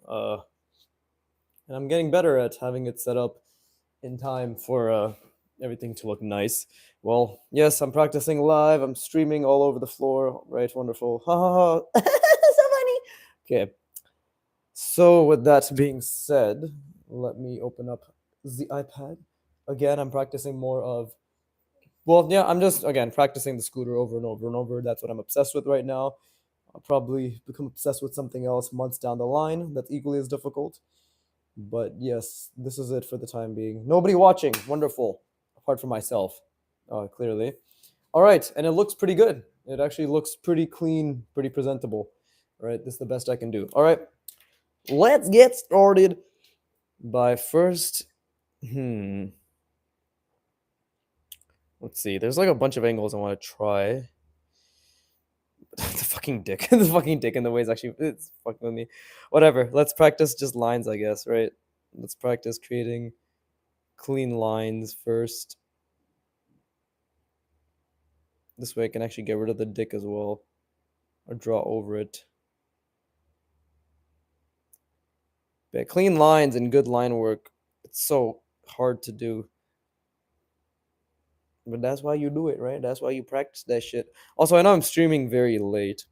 and I'm getting better at having it set up in time for everything to look nice. Well, yes, I'm practicing live. I'm streaming all over the floor. Right, wonderful. Ha ha ha. So funny. Okay. So with that being said, let me open up the iPad. Again, I'm practicing more of well, yeah, I'm just again practicing the scooter over and over and over. That's what I'm obsessed with right now. I'll probably become obsessed with something else months down the line that's equally as difficult. But yes, this is it for the time being. Nobody watching. Wonderful. Apart from myself, clearly. All right, and it looks pretty good. It actually looks pretty clean, pretty presentable. All right, this is the best I can do. All right, let's get started by first. Hmm. Let's see. There's like a bunch of angles I want to try. The fucking dick. The fucking dick in the way is actually it's fucking with me. Whatever. Let's practice just lines, I guess, right? Let's practice creating clean lines first. This way I can actually get rid of the dick as well. Or draw over it. But clean lines and good line work, it's so hard to do. But that's why you do it, right? That's why you practice that shit. Also, I know I'm streaming very late.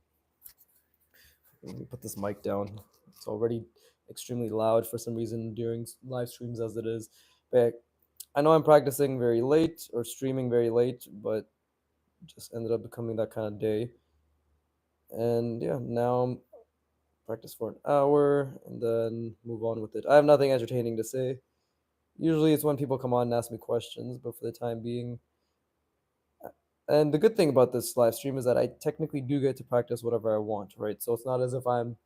Let me put this mic down. It's already extremely loud for some reason during live streams as it is. But I know I'm practicing very late or streaming very late, but just ended up becoming that kind of day. And yeah, now I'm practice for an hour and then move on with it. I have nothing entertaining to say. Usually it's when people come on and ask me questions, but for the time being, and the good thing about this live stream is that I technically do get to practice whatever I want, right? So it's not as if I'm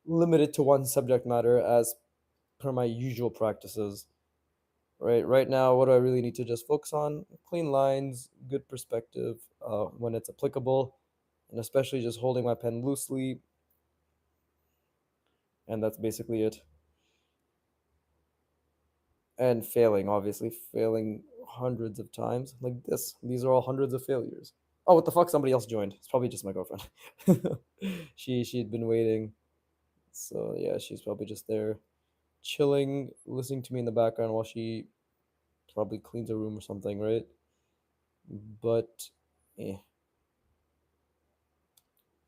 limited to one subject matter as per my usual practices, right? Right now, what do I really need to just focus on? Clean lines, good perspective when it's applicable, and especially just holding my pen loosely. And that's basically it. And failing, obviously, failing hundreds of times like this. These are all hundreds of failures. Oh, what the fuck? Somebody else joined. It's probably just my girlfriend. She'd been waiting, so yeah, she's probably just there, chilling, listening to me in the background while she probably cleans her room or something, right? But, eh,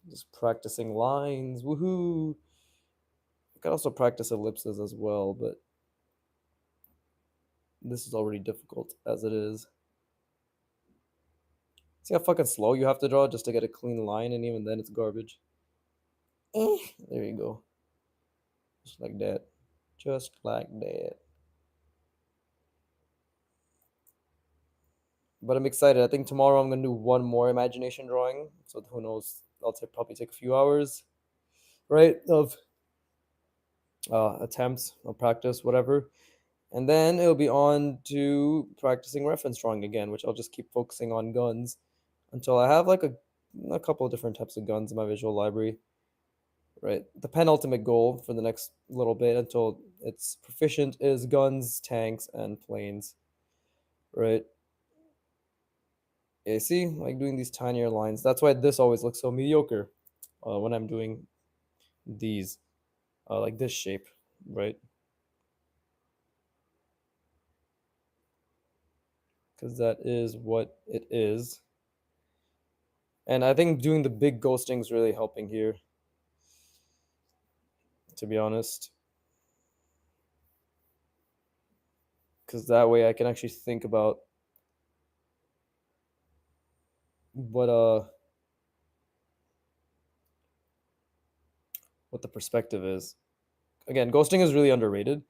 just practicing lines. Woohoo! I could also practice ellipses as well, but this is already difficult as it is. See how fucking slow you have to draw just to get a clean line, and even then it's garbage. There you go. Just like that. Just like that. But I'm excited. I think tomorrow I'm gonna do one more imagination drawing. So who knows? Probably take a few hours, right? Of attempts or practice, whatever. And then it'll be on to practicing reference drawing again, which I'll just keep focusing on guns until I have like a couple of different types of guns in my visual library. Right. The penultimate goal for the next little bit until it's proficient is guns, tanks, and planes. Right. Yeah, see, like doing these tinier lines. That's why this always looks so mediocre when I'm doing these, like this shape, right? Because that is what it is. And I think doing the big ghosting is really helping here, to be honest. Because that way I can actually think about what what the perspective is. Again, ghosting is really underrated.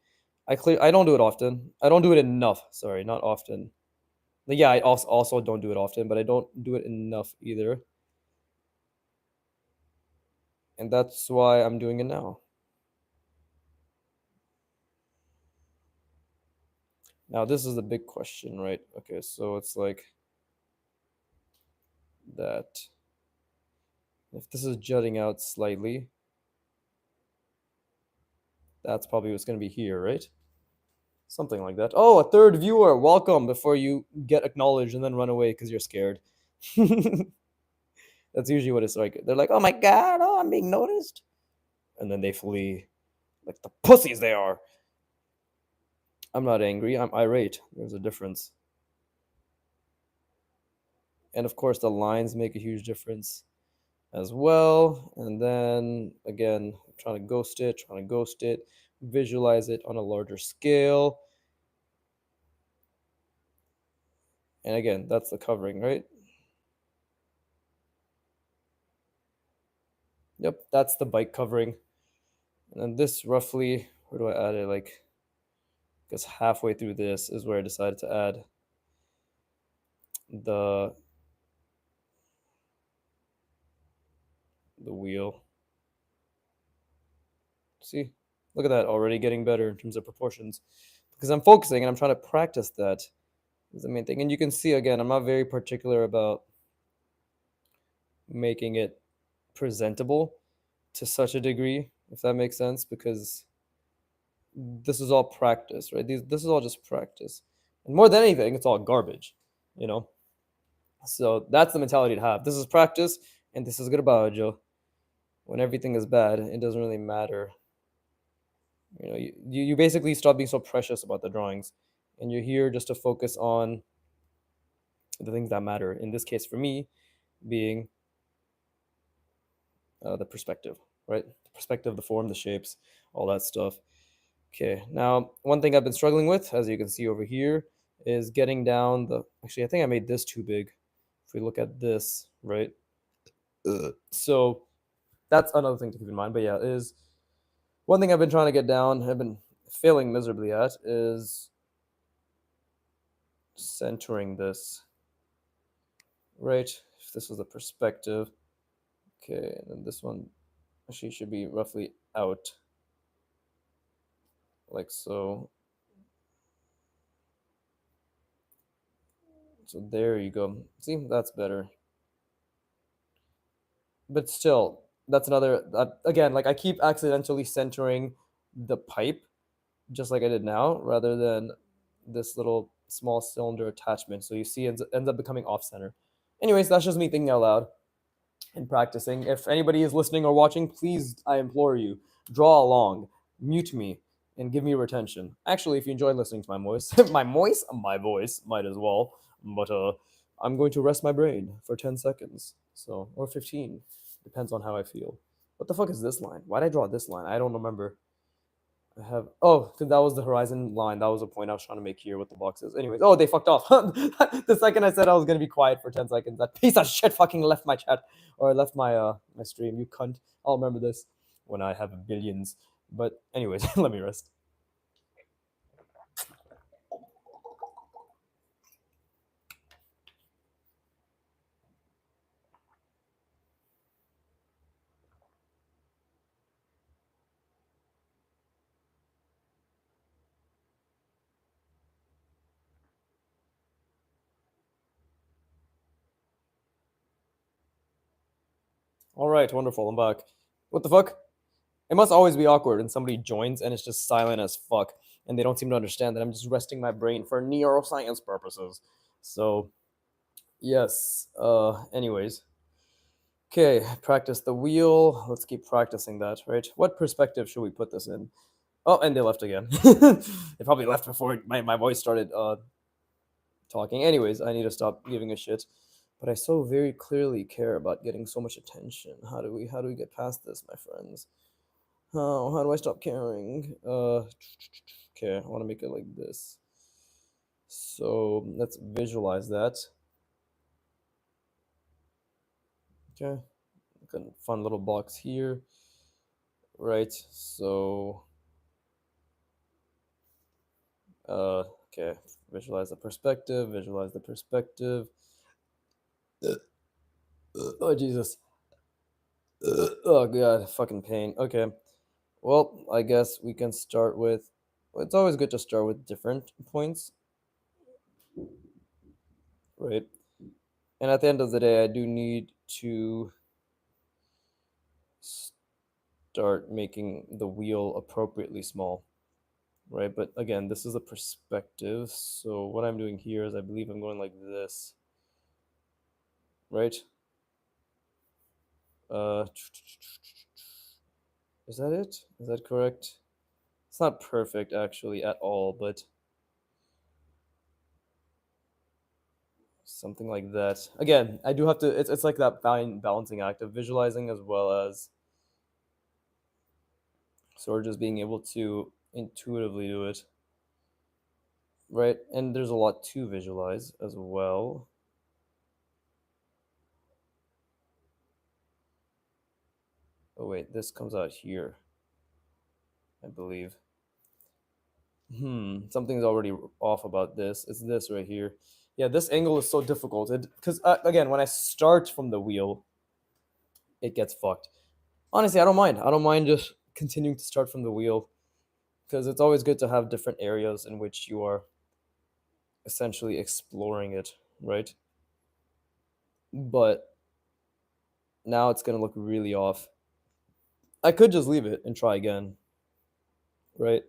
I don't do it often. I don't do it enough. Sorry, not often. Yeah, I also don't do it often, but I don't do it enough either. And that's why I'm doing it now. Now, this is the big question, right? Okay, so it's like that. If this is jutting out slightly, that's probably what's going to be here, right? Something like that. Oh, a third viewer. Welcome before you get acknowledged and then run away because you're scared. That's usually what it's like. They're like, oh my God, oh, I'm being noticed. And then they flee like the pussies they are. I'm not angry, I'm irate. There's a difference. And of course, the lines make a huge difference as well. And then again, trying to ghost it, visualize it on a larger scale. And again, that's the covering, right? Yep, that's the bike covering. And then this roughly, where do I add it? Like, I guess halfway through this is where I decided to add the wheel. See, look at that, already getting better in terms of proportions because I'm focusing and I'm trying to practice that is the main thing. And you can see again, I'm not very particular about making it presentable to such a degree, if that makes sense, because this is all practice, right? This is all just practice. And more than anything, it's all garbage, you know? So that's the mentality to have. This is practice, and this is good about Joe. When everything is bad, it doesn't really matter. You know, you basically stop being so precious about the drawings, and you're here just to focus on the things that matter. In this case, for me, being the perspective, right? The perspective, the form, the shapes, all that stuff. Okay, now one thing I've been struggling with, as you can see over here, is getting down the. Actually, I think I made this too big. If we look at this, right? So that's another thing to keep in mind. But yeah, is one thing I've been trying to get down. I've been failing miserably at is centering this. Right, if this was the perspective. Okay, and then this one actually should be roughly out, like so. So there you go. See, that's better. But still, that's another. Again, like I keep accidentally centering the pipe, just like I did now, rather than this little small cylinder attachment. So you see, it ends up becoming off center. Anyways, that's just me thinking out loud and practicing. If anybody is listening or watching, please, I implore you, draw along, mute me, and give me retention. Actually, if you enjoy listening to my voice, my voice might as well. But I'm going to rest my brain for 10 seconds, so or 15, depends on how I feel. What the fuck is this line? Why did I draw this line? I don't remember. I have because that was the horizon line. That was the point I was trying to make here with the boxes. Anyways, oh, they fucked off. The second I said I was gonna be quiet for 10 seconds, that piece of shit fucking left my chat or left my stream. You cunt. I'll remember this when I have billions. But anyways, let me rest. All right, wonderful. I'm back. What the fuck? It must always be awkward when somebody joins and it's just silent as fuck, and they don't seem to understand that I'm just resting my brain for neuroscience purposes. So yes. Anyways. Okay, practice the wheel. Let's keep practicing that, right? What perspective should we put this in? Oh, and they left again. They probably left before my voice started talking. Anyways, I need to stop giving a shit. But I so very clearly care about getting so much attention. How do we get past this, my friends? How do I stop caring? Okay, I want to make it like this. So let's visualize that. Okay, fun little box here. Right, so okay, visualize the perspective, visualize the perspective. Oh, Jesus. Oh, God, fucking pain. Okay, well, I guess we can start with, it's always good to start with different points, right? And at the end of the day, I do need to start making the wheel appropriately small, right? But again, this is a perspective, so what I'm doing here is I believe I'm going like this, right? Uh, is that it? Is that correct? It's not perfect actually at all, but something like that. Again, I do have to. It's like that fine balancing act of visualizing as well as sort of just being able to intuitively do it, right? And there's a lot to visualize as well. Oh wait, this comes out here, I believe. Something's already off about this. It's this right here. Yeah, this angle is so difficult. Because again, when I start from the wheel, it gets fucked. Honestly, I don't mind. I don't mind just continuing to start from the wheel because it's always good to have different areas in which you are essentially exploring it, right? But now it's gonna look really off. I could just leave it and try again, right?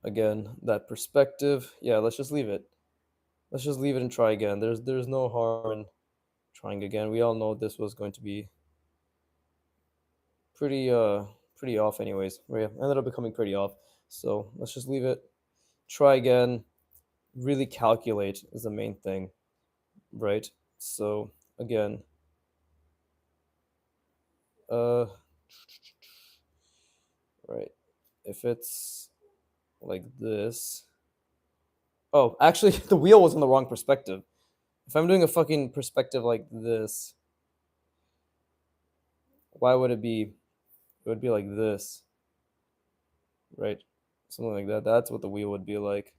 Again, that perspective. Yeah, let's just leave it. Let's just leave it and try again. There's no harm in trying again. We all know this was going to be pretty pretty off anyways. We ended up becoming pretty off. So let's just leave it. Try again. Really calculate is the main thing, right? So again, uh right. If it's like this. Oh, actually the wheel was in the wrong perspective. If I'm doing a fucking perspective like this, why would it be? It would be like this, right? Something like that. That's what the wheel would be like.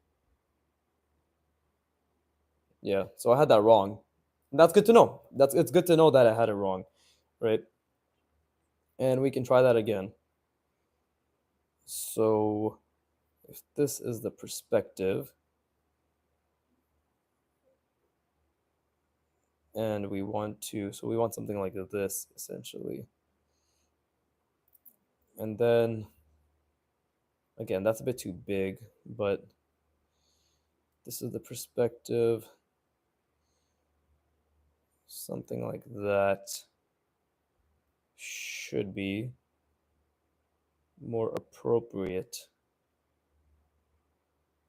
Yeah. So I had that wrong. That's good to know. It's good to know that I had it wrong, right? And we can try that again. So if this is the perspective, and we want to, so we want something like this essentially. And then again, that's a bit too big, but this is the perspective. Something like that should be more appropriate,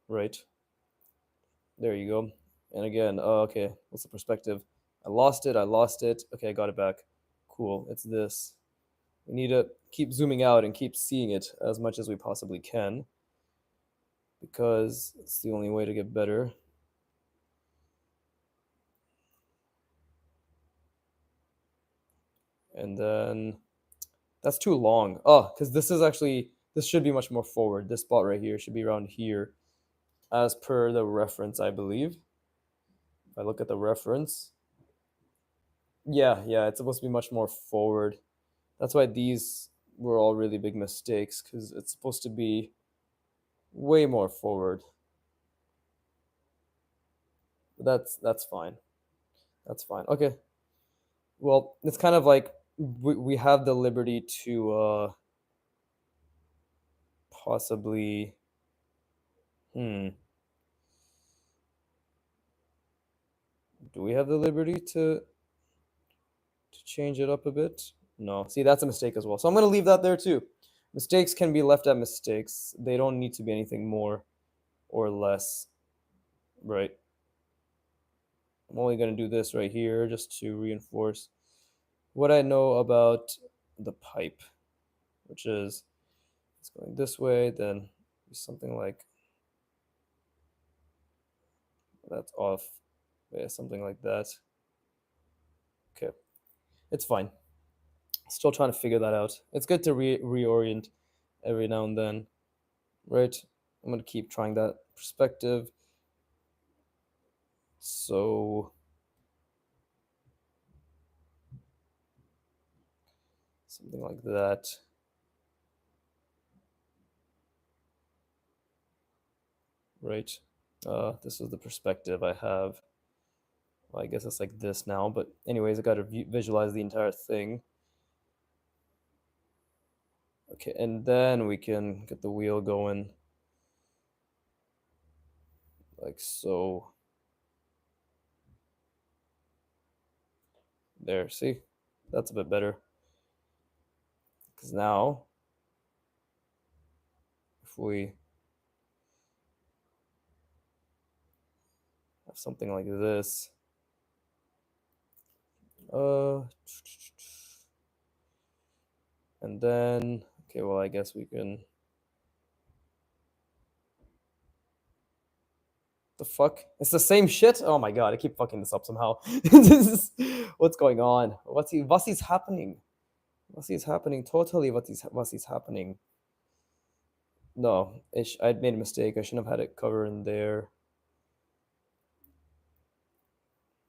right? There you go. And again, okay, what's the perspective? I lost it. I lost it. Okay, I got it back. Cool. It's this. We need to keep zooming out and keep seeing it as much as we possibly can because it's the only way to get better. And then that's too long. Oh, because this is actually, this should be much more forward. This spot right here should be around here as per the reference, I believe. If I look at the reference, yeah, it's supposed to be much more forward. That's why these were all really big mistakes because it's supposed to be way more forward. But that's fine. That's fine. Okay. Well, it's kind of like we have the liberty to possibly hmm do we have the liberty to change it up a bit? No. See, that's a mistake as well. So I'm going to leave that there too. Mistakes can be left at mistakes. They don't need to be anything more or less, right? I'm only going to do this right here just to reinforce what I know about the pipe, which is it's going this way, then something like that's off. Yeah, something like that. Okay, it's fine. Still trying to figure that out. It's good to reorient every now and then, right? I'm gonna keep trying that perspective. So something like that. Right. This is the perspective I have. Well, I guess it's like this now, but anyways, I got to visualize the entire thing. Okay, and then we can get the wheel going like so. There, see? That's a bit better. Because now, if we something like this. Uh, and then, okay, well, I guess we can. The fuck? It's the same shit? Oh my god, I keep fucking this up somehow. What's going on? Was is happening? What is happening? Totally what is happening? No, I'd made a mistake. I shouldn't have had it cover in there.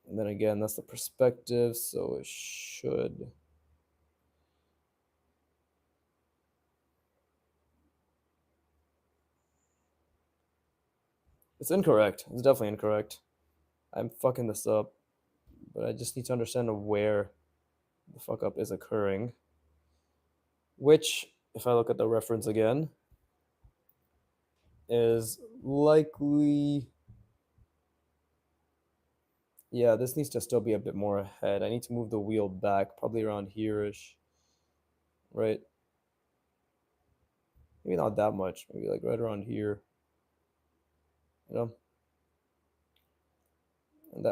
And then again, that's the perspective, so it should. It's incorrect. It's definitely incorrect. I'm fucking this up, but I just need to understand where the fuck up is occurring. Which, if I look at the reference again, is likely. Yeah, this needs to still be a bit more ahead. I need to move the wheel back, probably around here-ish, right? Maybe not that much. Maybe like right around here, you know.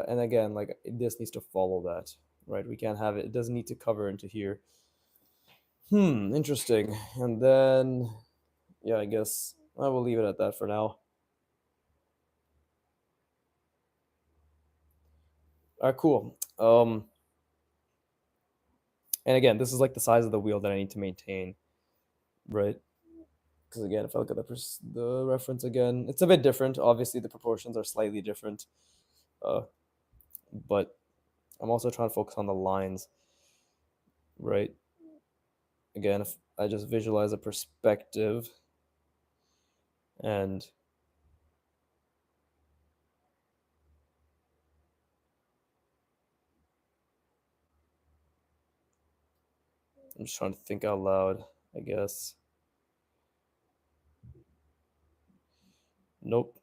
And again, like this needs to follow that, right? We can't have it. It doesn't need to cover into here. Interesting. And then, yeah, I guess I will leave it at that for now. All right, cool. And again, this is like the size of the wheel that I need to maintain, right? Because again, if I look at the reference again, it's a bit different. Obviously, the proportions are slightly different, uh, but I'm also trying to focus on the lines, right? Again, if I just visualize a perspective and I'm just trying to think out loud, I guess. Nope.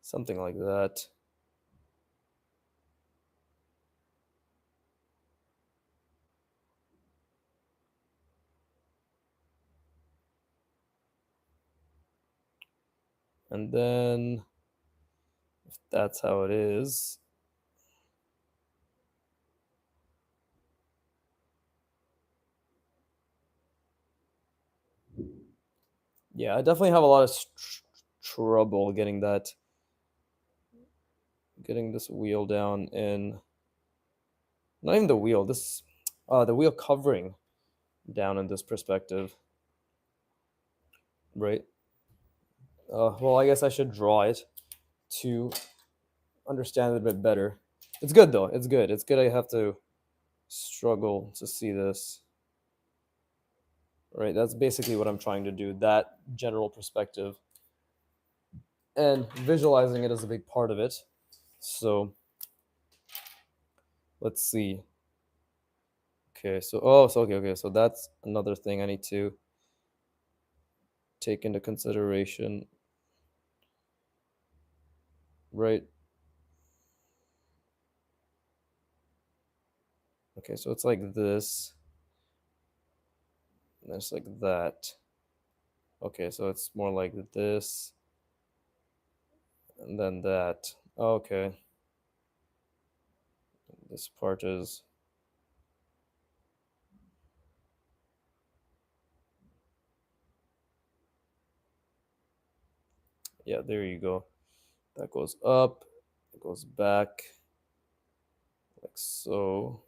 Something like that. And then, if that's how it is, yeah, I definitely have a lot of trouble getting this wheel down in. Not even the wheel. The wheel covering down in this perspective, right? Well, I guess I should draw it to understand it a bit better. It's good though. It's good. It's good. I have to struggle to see this. Right. That's basically what I'm trying to do. That general perspective and visualizing it is a big part of it. So let's see. Okay. Okay. So that's another thing I need to take into consideration. Right. Okay. So it's like this. And it's like that. Okay, so it's more like this and then that. Okay, this part is. Yeah, there you go. That goes up, it goes back, like so.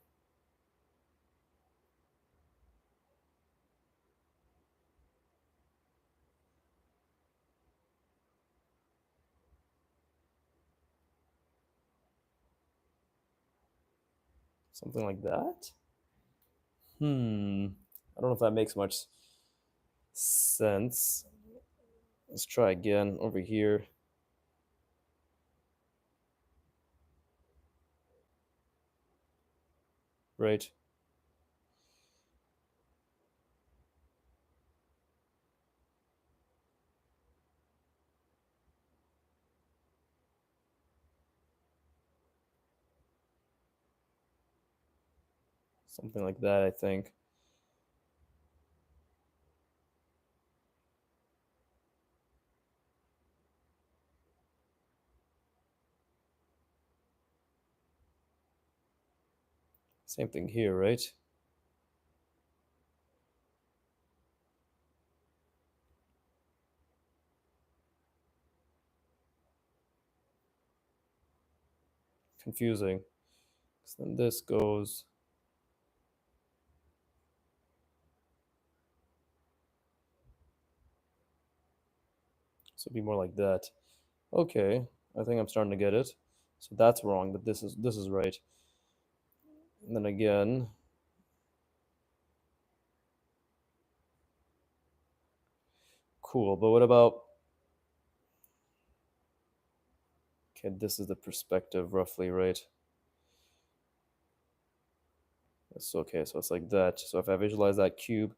Something like that. I don't know if that makes much sense. Let's try again over here. Right. Something like that, I think. Same thing here, right? Confusing. So then this goes. So it'd be more like that. Okay, I think I'm starting to get it. So that's wrong, but this is right. And then again, cool. But what about? Okay, this is the perspective, roughly, right? That's okay. So it's like that. So if I visualize that cube,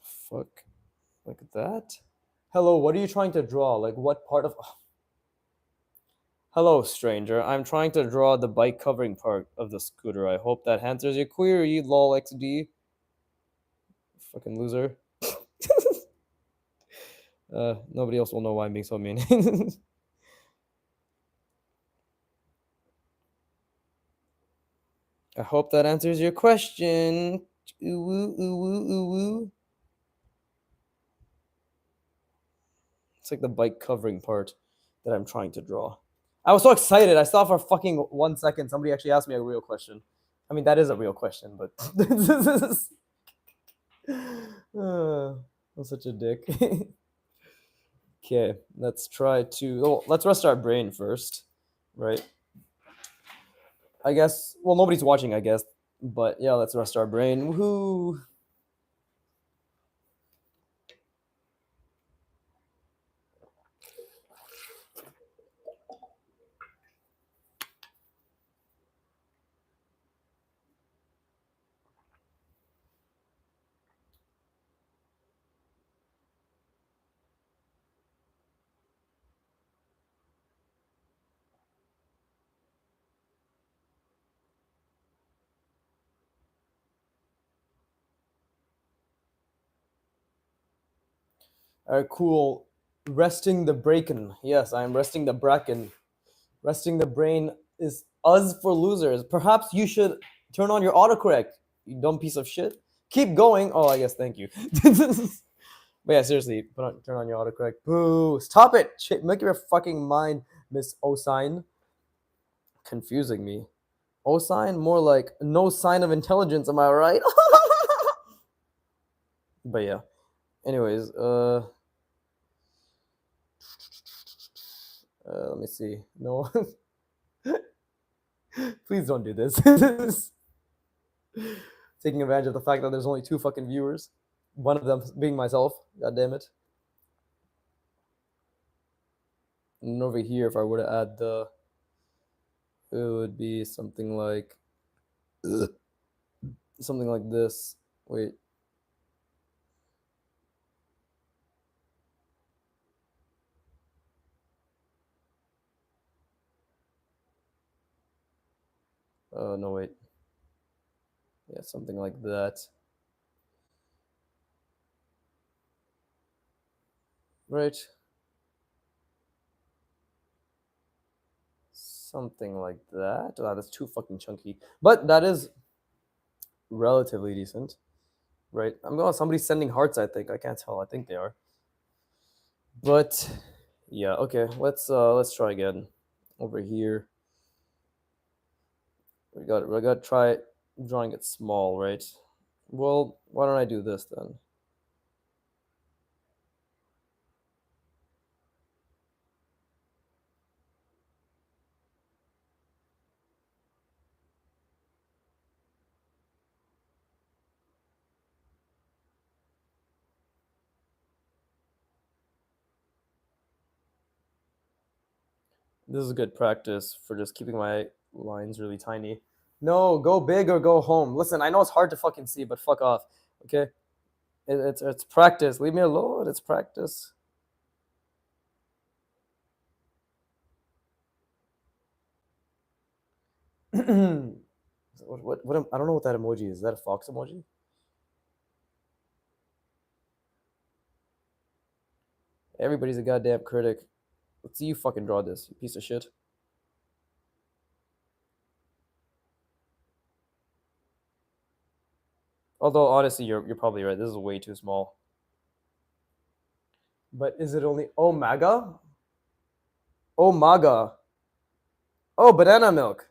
fuck, like that. Hello, what are you trying to draw? Like what part of? Hello, stranger. I'm trying to draw the bike covering part of the scooter. I hope that answers your query, lol XD. Fucking loser. Nobody else will know why I'm being so mean. I hope that answers your question. Ooh woo, ooh woo, ooh woo. It's like the bike covering part that I'm trying to draw. I was so excited. I saw for fucking 1 second somebody actually asked me a real question. I mean, that is a real question, but I'm such a dick. Okay, let's try to. Oh, let's rest our brain first, right? I guess. Well, nobody's watching, I guess. But yeah, let's rest our brain. Woohoo! All right, cool. Resting the bracken. Yes, I am resting the bracken. Resting the brain is us for losers. Perhaps you should turn on your autocorrect, you dumb piece of shit. Keep going. Oh, I guess thank you. But yeah, seriously, turn on your autocorrect. Boo! Stop it! Make your fucking mind, Miss Osine. Confusing me. Osine, more like no sign of intelligence. Am I right? But yeah. Anyways, let me see. No, please don't do this. Taking advantage of the fact that there's only two fucking viewers. One of them being myself. God damn it. And over here, if I were to add the, it would be something like, something like this. Wait. No, wait. Yeah, something like that. Right. Something like that. Wow, that's too fucking chunky. But that is relatively decent. Right. I'm going. Somebody's sending hearts. I think. I can't tell. I think they are. But yeah. Okay. Let's try again. Over here, we got to try drawing it small, right? Well, why don't I do this then? This is good practice for just keeping my lines really tiny. No, go big or go home. Listen, I know it's hard to fucking see, but fuck off. Okay, it's practice. Leave me alone. It's practice. What I don't know what that emoji is. Is that a fox emoji? Everybody's a goddamn critic. Let's see you fucking draw this, you piece of shit. Although honestly, you're probably right. This is way too small. But is it only Omega? Omaga. Oh, banana milk.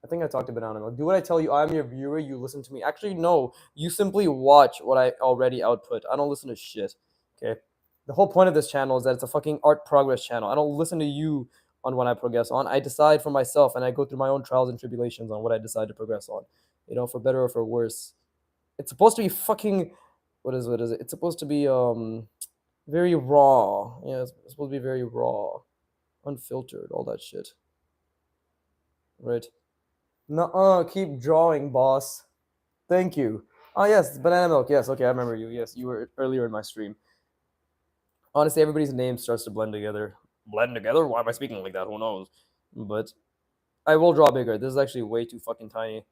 I think I talked to banana milk. Do what I tell you. I'm your viewer. You listen to me. Actually, no. You simply watch what I already output. I don't listen to shit. Okay. The whole point of this channel is that it's a fucking art progress channel. I don't listen to you on what I progress on. I decide for myself, and I go through my own trials and tribulations on what I decide to progress on. You know, for better or for worse. It's supposed to be fucking. What is it? It's supposed to be very raw. Yeah, it's supposed to be very raw, unfiltered, all that shit. Right. No, keep drawing, boss. Thank you. Oh yes, banana milk. Yes, okay, I remember you. Yes, you were earlier in my stream. Honestly, everybody's name starts to blend together. Blend together? Why am I speaking like that? Who knows? But I will draw bigger. This is actually way too fucking tiny.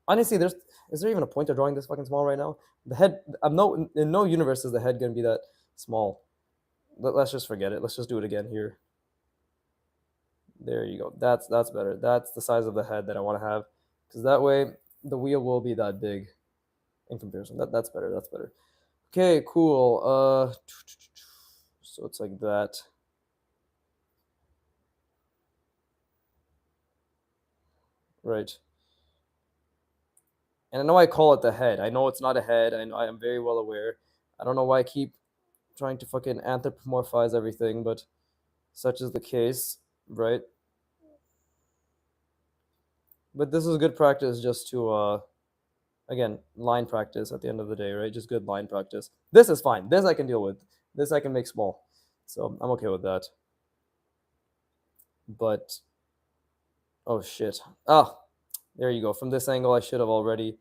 Honestly, is there even a point of drawing this fucking small right now? The head. I'm no in no universe is the head gonna be that small. Let's just forget it. Let's just do it again here. There you go. That's better. That's the size of the head that I want to have, because that way the wheel will be that big in comparison. That's better. That's better. Okay, cool. So it's like that. Right. And I know I call it the head. I know it's not a head. I am very well aware. I don't know why I keep trying to fucking anthropomorphize everything, but such is the case, right? But this is good practice just to again, line practice at the end of the day, right? Just good line practice. This is fine. This I can deal with. This I can make small. So I'm okay with that. But oh shit. Ah, there you go. From this angle I should have already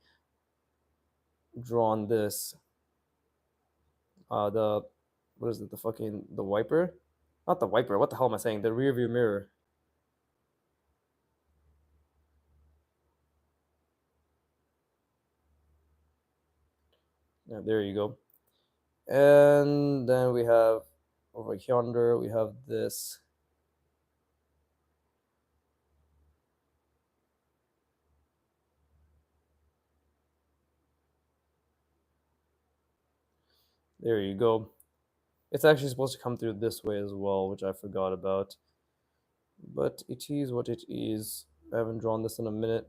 drawn this. The what is it? The wiper? Not the wiper. What the hell am I saying? The rear view mirror. Yeah, there you go. And then we have over yonder, we have this. There you go. It's actually supposed to come through this way as well, which I forgot about. But it is what it is. I haven't drawn this in a minute.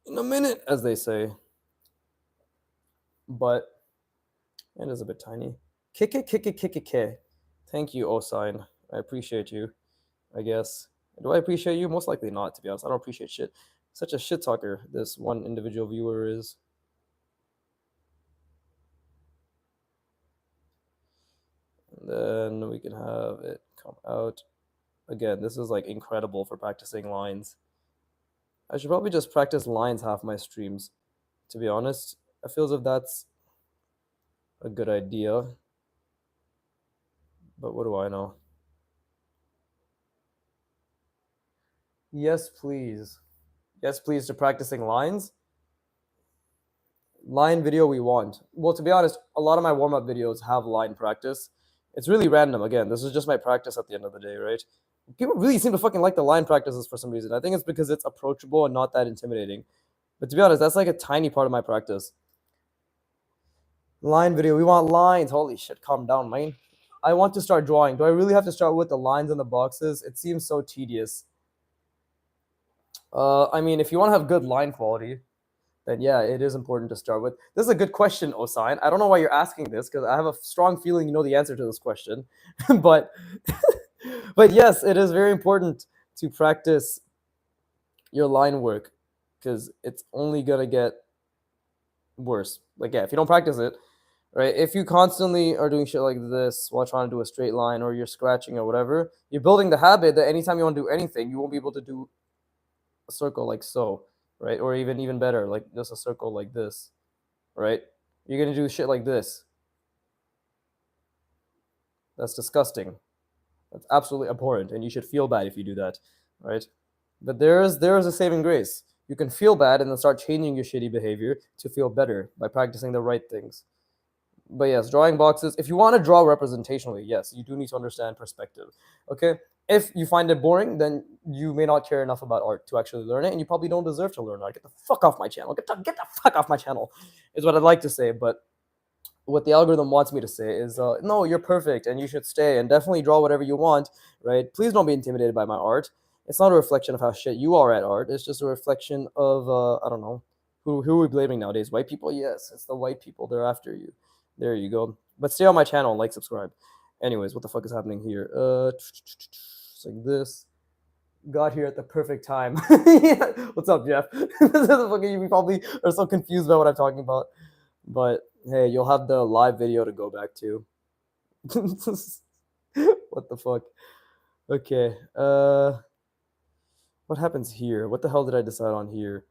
In a minute, as they say. But it is a bit tiny. Kick it, kick it, kick it, kick. Thank you, Osign. I appreciate you, I guess. Do I appreciate you? Most likely not, to be honest. I don't appreciate shit. Such a shit talker, this one individual viewer is. And then we can have it come out. Again, this is like incredible for practicing lines. I should probably just practice lines half my streams, to be honest. I feel as if that's a good idea. But what do I know? Yes, please. Yes, please to practicing lines. Line video we want. Well, to be honest, a lot of my warm-up videos have line practice. It's really random. Again, this is just my practice at the end of the day, right? People really seem to fucking like the line practices for some reason. I think it's because it's approachable and not that intimidating. But to be honest, that's like a tiny part of my practice. Line video. We want lines. Holy shit, calm down, man. I want to start drawing. Do I really have to start with the lines and the boxes? It seems so tedious. I mean, if you want to have good line quality, then yeah, it is important to start with. This is a good question, Osign. I don't know why you're asking this, because I have a strong feeling you know the answer to this question. but but yes, it is very important to practice your line work, because it's only gonna get worse. Like, yeah, if you don't practice it, right? If you constantly are doing shit like this while trying to do a straight line, or you're scratching or whatever, you're building the habit that anytime you want to do anything, you won't be able to do a circle like so, right? Or even better, like just a circle like this, right? You're gonna do shit like this. That's disgusting. That's absolutely abhorrent, and you should feel bad if you do that, right? But there is a saving grace. You can feel bad and then start changing your shitty behavior to feel better by practicing the right things. But yes, drawing boxes. If you want to draw representationally, yes, you do need to understand perspective. Okay. If you find it boring, then you may not care enough about art to actually learn it, and you probably don't deserve to learn art. Get the fuck off my channel. Get the fuck off my channel, is what I'd like to say. But what the algorithm wants me to say is, no, you're perfect and you should stay and definitely draw whatever you want, right? Please don't be intimidated by my art. It's not a reflection of how shit you are at art. It's just a reflection of, I don't know, who are we blaming nowadays? White people? Yes, it's the white people. They're after you. There you go. But stay on my channel and like, subscribe. Anyways, what the fuck is happening here? It's like this. Got here at the perfect time. What's up, Jeff? You probably are so confused about what I'm talking about. But hey, you'll have the live video to go back to. What the fuck? Okay. What happens here? What the hell did I decide on here?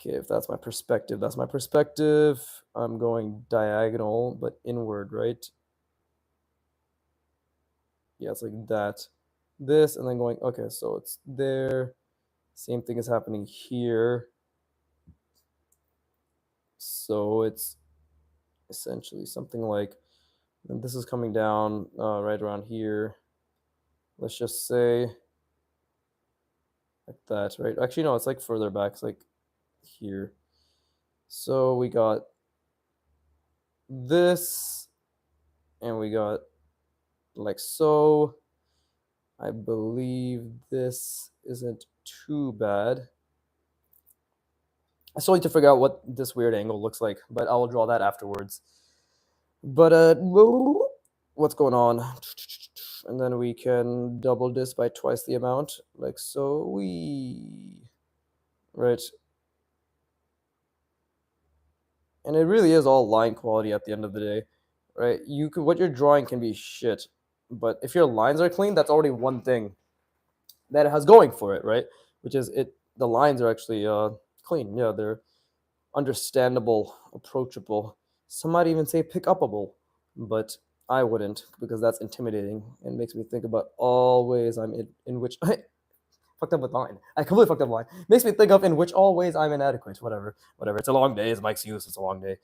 Okay, if that's my perspective, that's my perspective. I'm going diagonal, but inward, right? Yeah, it's like that. This, and then going, okay, so it's there. Same thing is happening here. So it's essentially something like, and this is coming down right around here. Let's just say like that, right? Actually, no, it's like further back. It's like here. So we got this, and we got like so. I believe this isn't too bad. I still need to figure out what this weird angle looks like, but I will draw that afterwards. But what's going on? And then we can double this by twice the amount, like so. Right. And it really is all line quality at the end of the day, right? You could, what you're drawing can be shit, but if your lines are clean, that's already one thing that it has going for it, right? Which is it. The lines are actually clean. Yeah, they're understandable, approachable. Some might even say pick upable, but I wouldn't, because that's intimidating and makes me think about all ways I'm in which I fucked up with line. I completely fucked up line. Makes me think of in which all ways I'm inadequate. Whatever. It's a long day. It's Mike's use. It's a long day.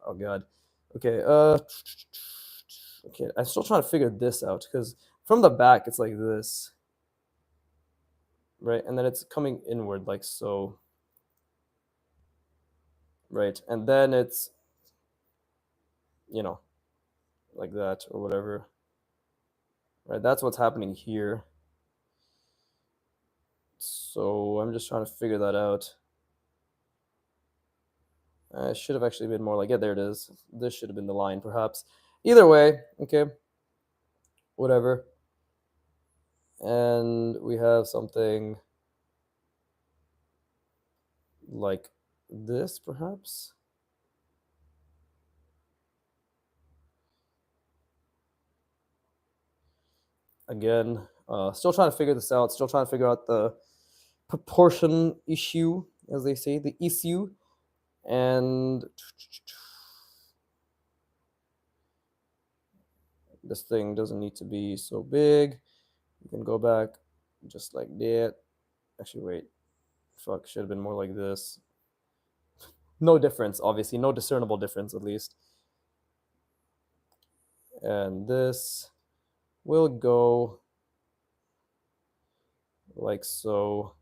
Oh god. Okay. Okay. I'm still trying to figure this out because from the back it's like this, right? And then it's coming inward like so, right? And then it's, you know, like that or whatever, right? That's what's happening here. So I'm just trying to figure that out. I should have actually been more like, yeah, there it is. This should have been the line, perhaps. Either way, okay, whatever. And we have something like this, perhaps. Again, still trying to figure this out. Still trying to figure out the proportion issue, as they say, the issue. And this thing doesn't need to be so big. You can go back just like that. Actually, wait. Fuck, should have been more like this. No difference, obviously. No discernible difference, at least. And this will go like so.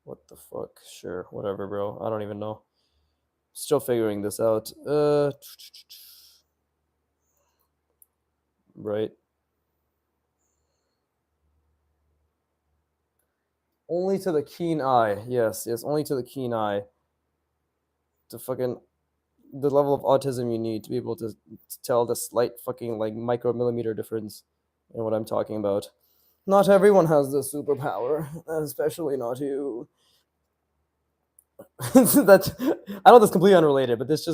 What the fuck? Sure, whatever, bro. I don't even know. Still figuring this out. Right. Only to the keen eye. Yes, only to the keen eye. To fucking the level of autism you need to be able to tell the slight fucking like micromillimeter difference in what I'm talking about. Not everyone has this superpower, especially not you. That's, I know that's completely unrelated, but this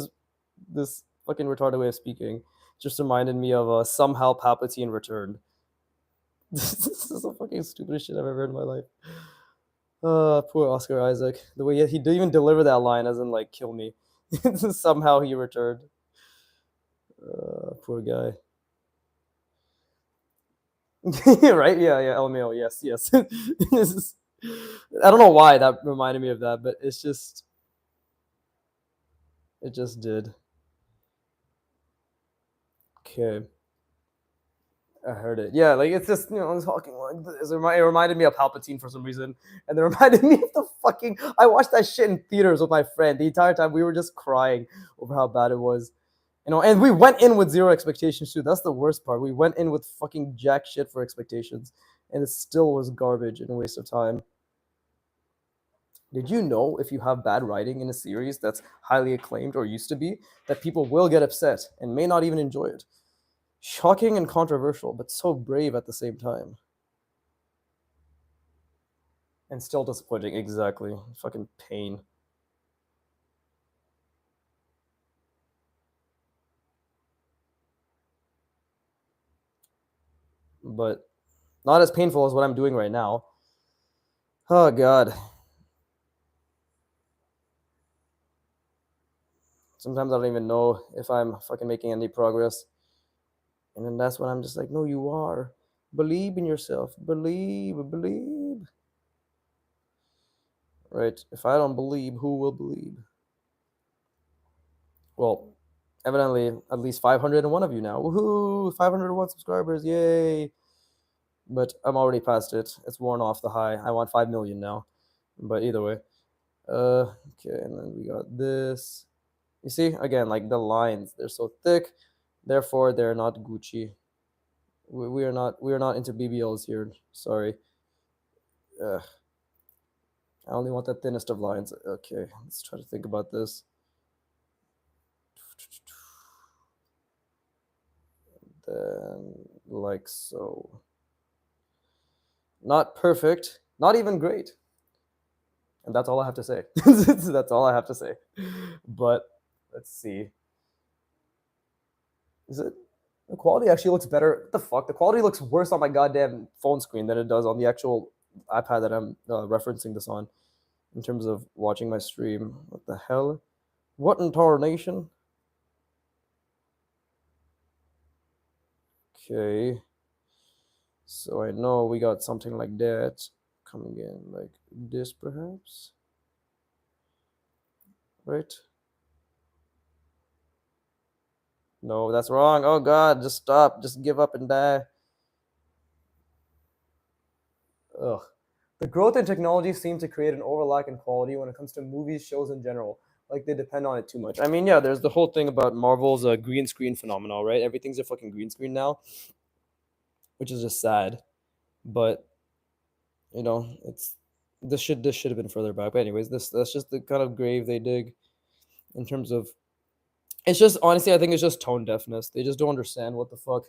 fucking retarded way of speaking just reminded me of somehow Palpatine returned. This is the fucking stupidest shit I've ever heard in my life. Poor Oscar Isaac. The way he didn't even deliver that line as in like kill me. Somehow he returned. Poor guy. Right? Yeah, LMAO. Yes. I don't know why that reminded me of that, but it's just It just did. Okay. I heard it. Yeah, like it's just I was talking like this. It reminded me of Palpatine for some reason, and it reminded me of the fucking. I watched that shit in theaters with my friend. The entire time we were just crying over how bad it was, and we went in with zero expectations too. That's the worst part. We went in with fucking jack shit for expectations, and it still was garbage and a waste of time. Did you know if you have bad writing in a series that's highly acclaimed or used to be, that people will get upset and may not even enjoy it? Shocking and controversial, but so brave at the same time. And still disappointing, exactly. Fucking pain. But not as painful as what I'm doing right now. Oh god. Sometimes I don't even know if I'm fucking making any progress. And then that's when I'm just like, no, you are. Believe in yourself. Believe. Right? If I don't believe, who will believe? Well, evidently, at least 501 of you now. Woohoo! 501 subscribers. Yay! But I'm already past it. It's worn off the high. I want 5 million now. But either way. Okay, and then we got this. You see, again, like the lines, they're so thick, therefore they're not Gucci. We are not into BBLs here. Sorry. Ugh, I only want the thinnest of lines. Okay, let's try to think about this. Then, like so. Not perfect, not even great. And that's all I have to say. That's all I have to say. But let's see. Is it the quality actually looks better? What the fuck? The quality looks worse on my goddamn phone screen than it does on the actual iPad that I'm referencing this on in terms of watching my stream. What the hell? What in tarnation? Okay. So I know we got something like that coming in, like this perhaps. Right? No, that's wrong. Oh god, just stop. Just give up and die. Ugh. The growth in technology seems to create an overlack in quality when it comes to movies, shows in general. Like they depend on it too much. I mean, yeah, there's the whole thing about Marvel's green screen phenomenon, right? Everything's a fucking green screen now, which is just sad. But it's this should have been further back. But anyways, that's just the kind of grave they dig in terms of. It's just honestly, I think it's just tone deafness. They just don't understand what the fuck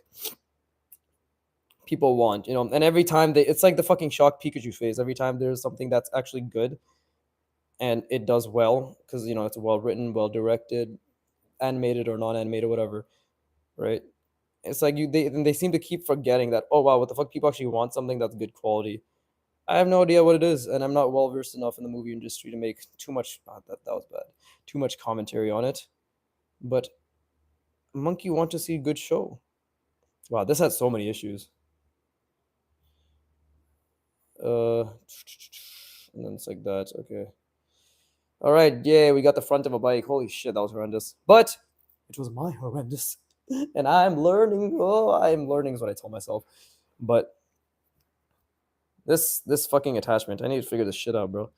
people want. And every time it's like the fucking shock Pikachu phase. Every time there's something that's actually good and it does well because it's well written, well directed, animated or non-animated, whatever, right? It's like they seem to keep forgetting that. Oh wow, what the fuck? People actually want something that's good quality. I have no idea what it is, and I'm not well versed enough in the movie industry to make too much. That was bad. Too much commentary on it, but monkey want to see good show. Wow, this has so many issues. Uh, and then it's like that. Okay. All right, yeah, we got the front of a bike. Holy shit, that was horrendous. But it was my horrendous, and I'm learning. Oh, I'm learning is what I tell myself. But this fucking attachment, I need to figure this shit out, bro.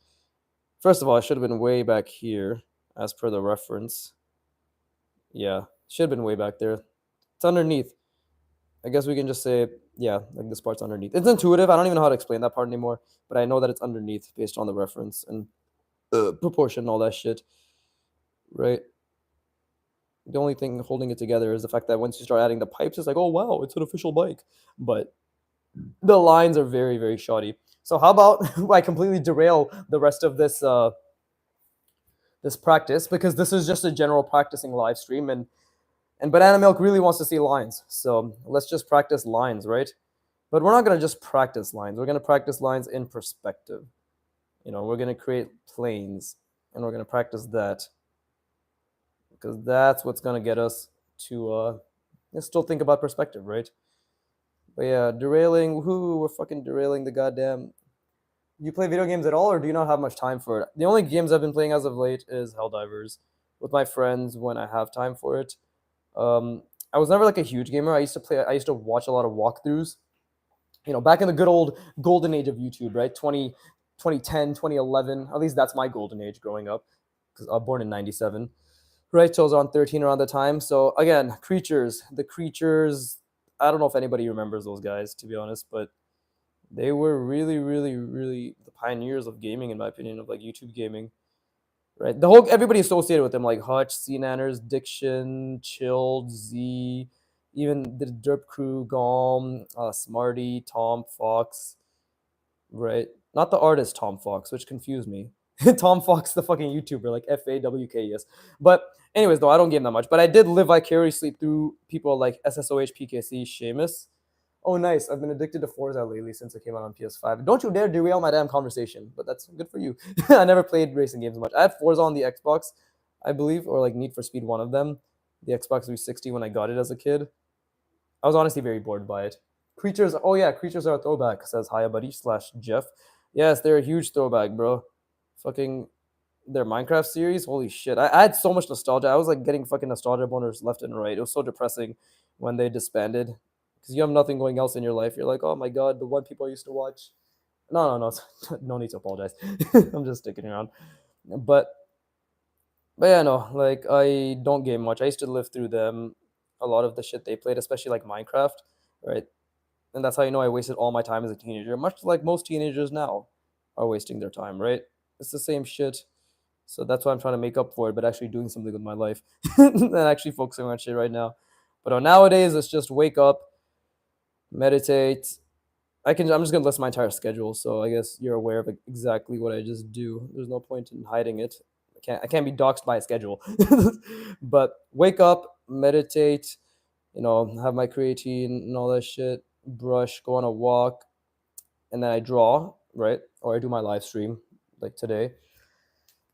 First of all, I should have been way back here, as per the reference. Yeah, should have been way back there. It's underneath. I guess we can just say, yeah, like this part's underneath. It's intuitive. I don't even know how to explain that part anymore, but I know that it's underneath based on the reference and proportion and all that shit, right? The only thing holding it together is the fact that once you start adding the pipes, it's like, oh wow, it's an official bike. But the lines are very, very shoddy. So how about I completely derail the rest of this practice because this is just a general practicing live stream and Banana Milk really wants to see lines. So let's just practice lines, right? But we're not gonna just practice lines. We're gonna practice lines in perspective. We're gonna create planes and we're gonna practice that because that's what's gonna get us to still think about perspective, right? But yeah, derailing. Woohoo! We're fucking derailing the goddamn. You play video games at all, or do you not have much time for it? The only games I've been playing as of late is Helldivers. with my friends when I have time for it. Um, I was never like a huge gamer. I used to watch a lot of walkthroughs. Back in the good old golden age of YouTube, right? 2010, 2011. At least that's my golden age growing up, because I was born in 97. Right, so I was on 13 around the time. So again, the creatures. I don't know if anybody remembers those guys, to be honest, but they were really, really, really the pioneers of gaming, in my opinion, of like YouTube gaming. Right, everybody associated with them, like Hutch, C Nanners, Diction, Chilled, Z, even the Derp Crew, Gom, Smarty, Tom Fox. Right, not the artist Tom Fox, which confused me. Tom Fox, the fucking YouTuber, like FAWKES. But anyways, though I don't game that much, but I did live vicariously through people like SSOH, PKC, Seamus. Oh, nice. I've been addicted to Forza lately since it came out on PS5. Don't you dare derail my damn conversation, but that's good for you. I never played racing games much. I had Forza on the Xbox, I believe, or like Need for Speed, one of them. The Xbox 360 when I got it as a kid. I was honestly very bored by it. Creatures, oh yeah, Creatures are a throwback, says Hiya Buddy slash Jeff. Yes, they're a huge throwback, bro. Fucking their Minecraft series, holy shit. I had so much nostalgia. I was like getting fucking nostalgia boners left and right. It was so depressing when they disbanded. Because you have nothing going else in your life. You're like, oh my god, the one people I used to watch. No, no, no. No need to apologize. I'm just sticking around. But but yeah, no, like I don't game much. I used to live through them, a lot of the shit they played, especially like Minecraft, right? And that's how you know I wasted all my time as a teenager, much like most teenagers now are wasting their time, right? It's the same shit. So that's why I'm trying to make up for it, but actually doing something with my life and actually focusing on shit right now. But nowadays, it's just wake up, meditate. I'm just gonna list my entire schedule, so I guess you're aware of exactly what I just do. There's no point in hiding it. I can't be doxxed by a schedule. But wake up, meditate, have my creatine and all that shit, brush, go on a walk, and then I draw, right? Or I do my live stream like today.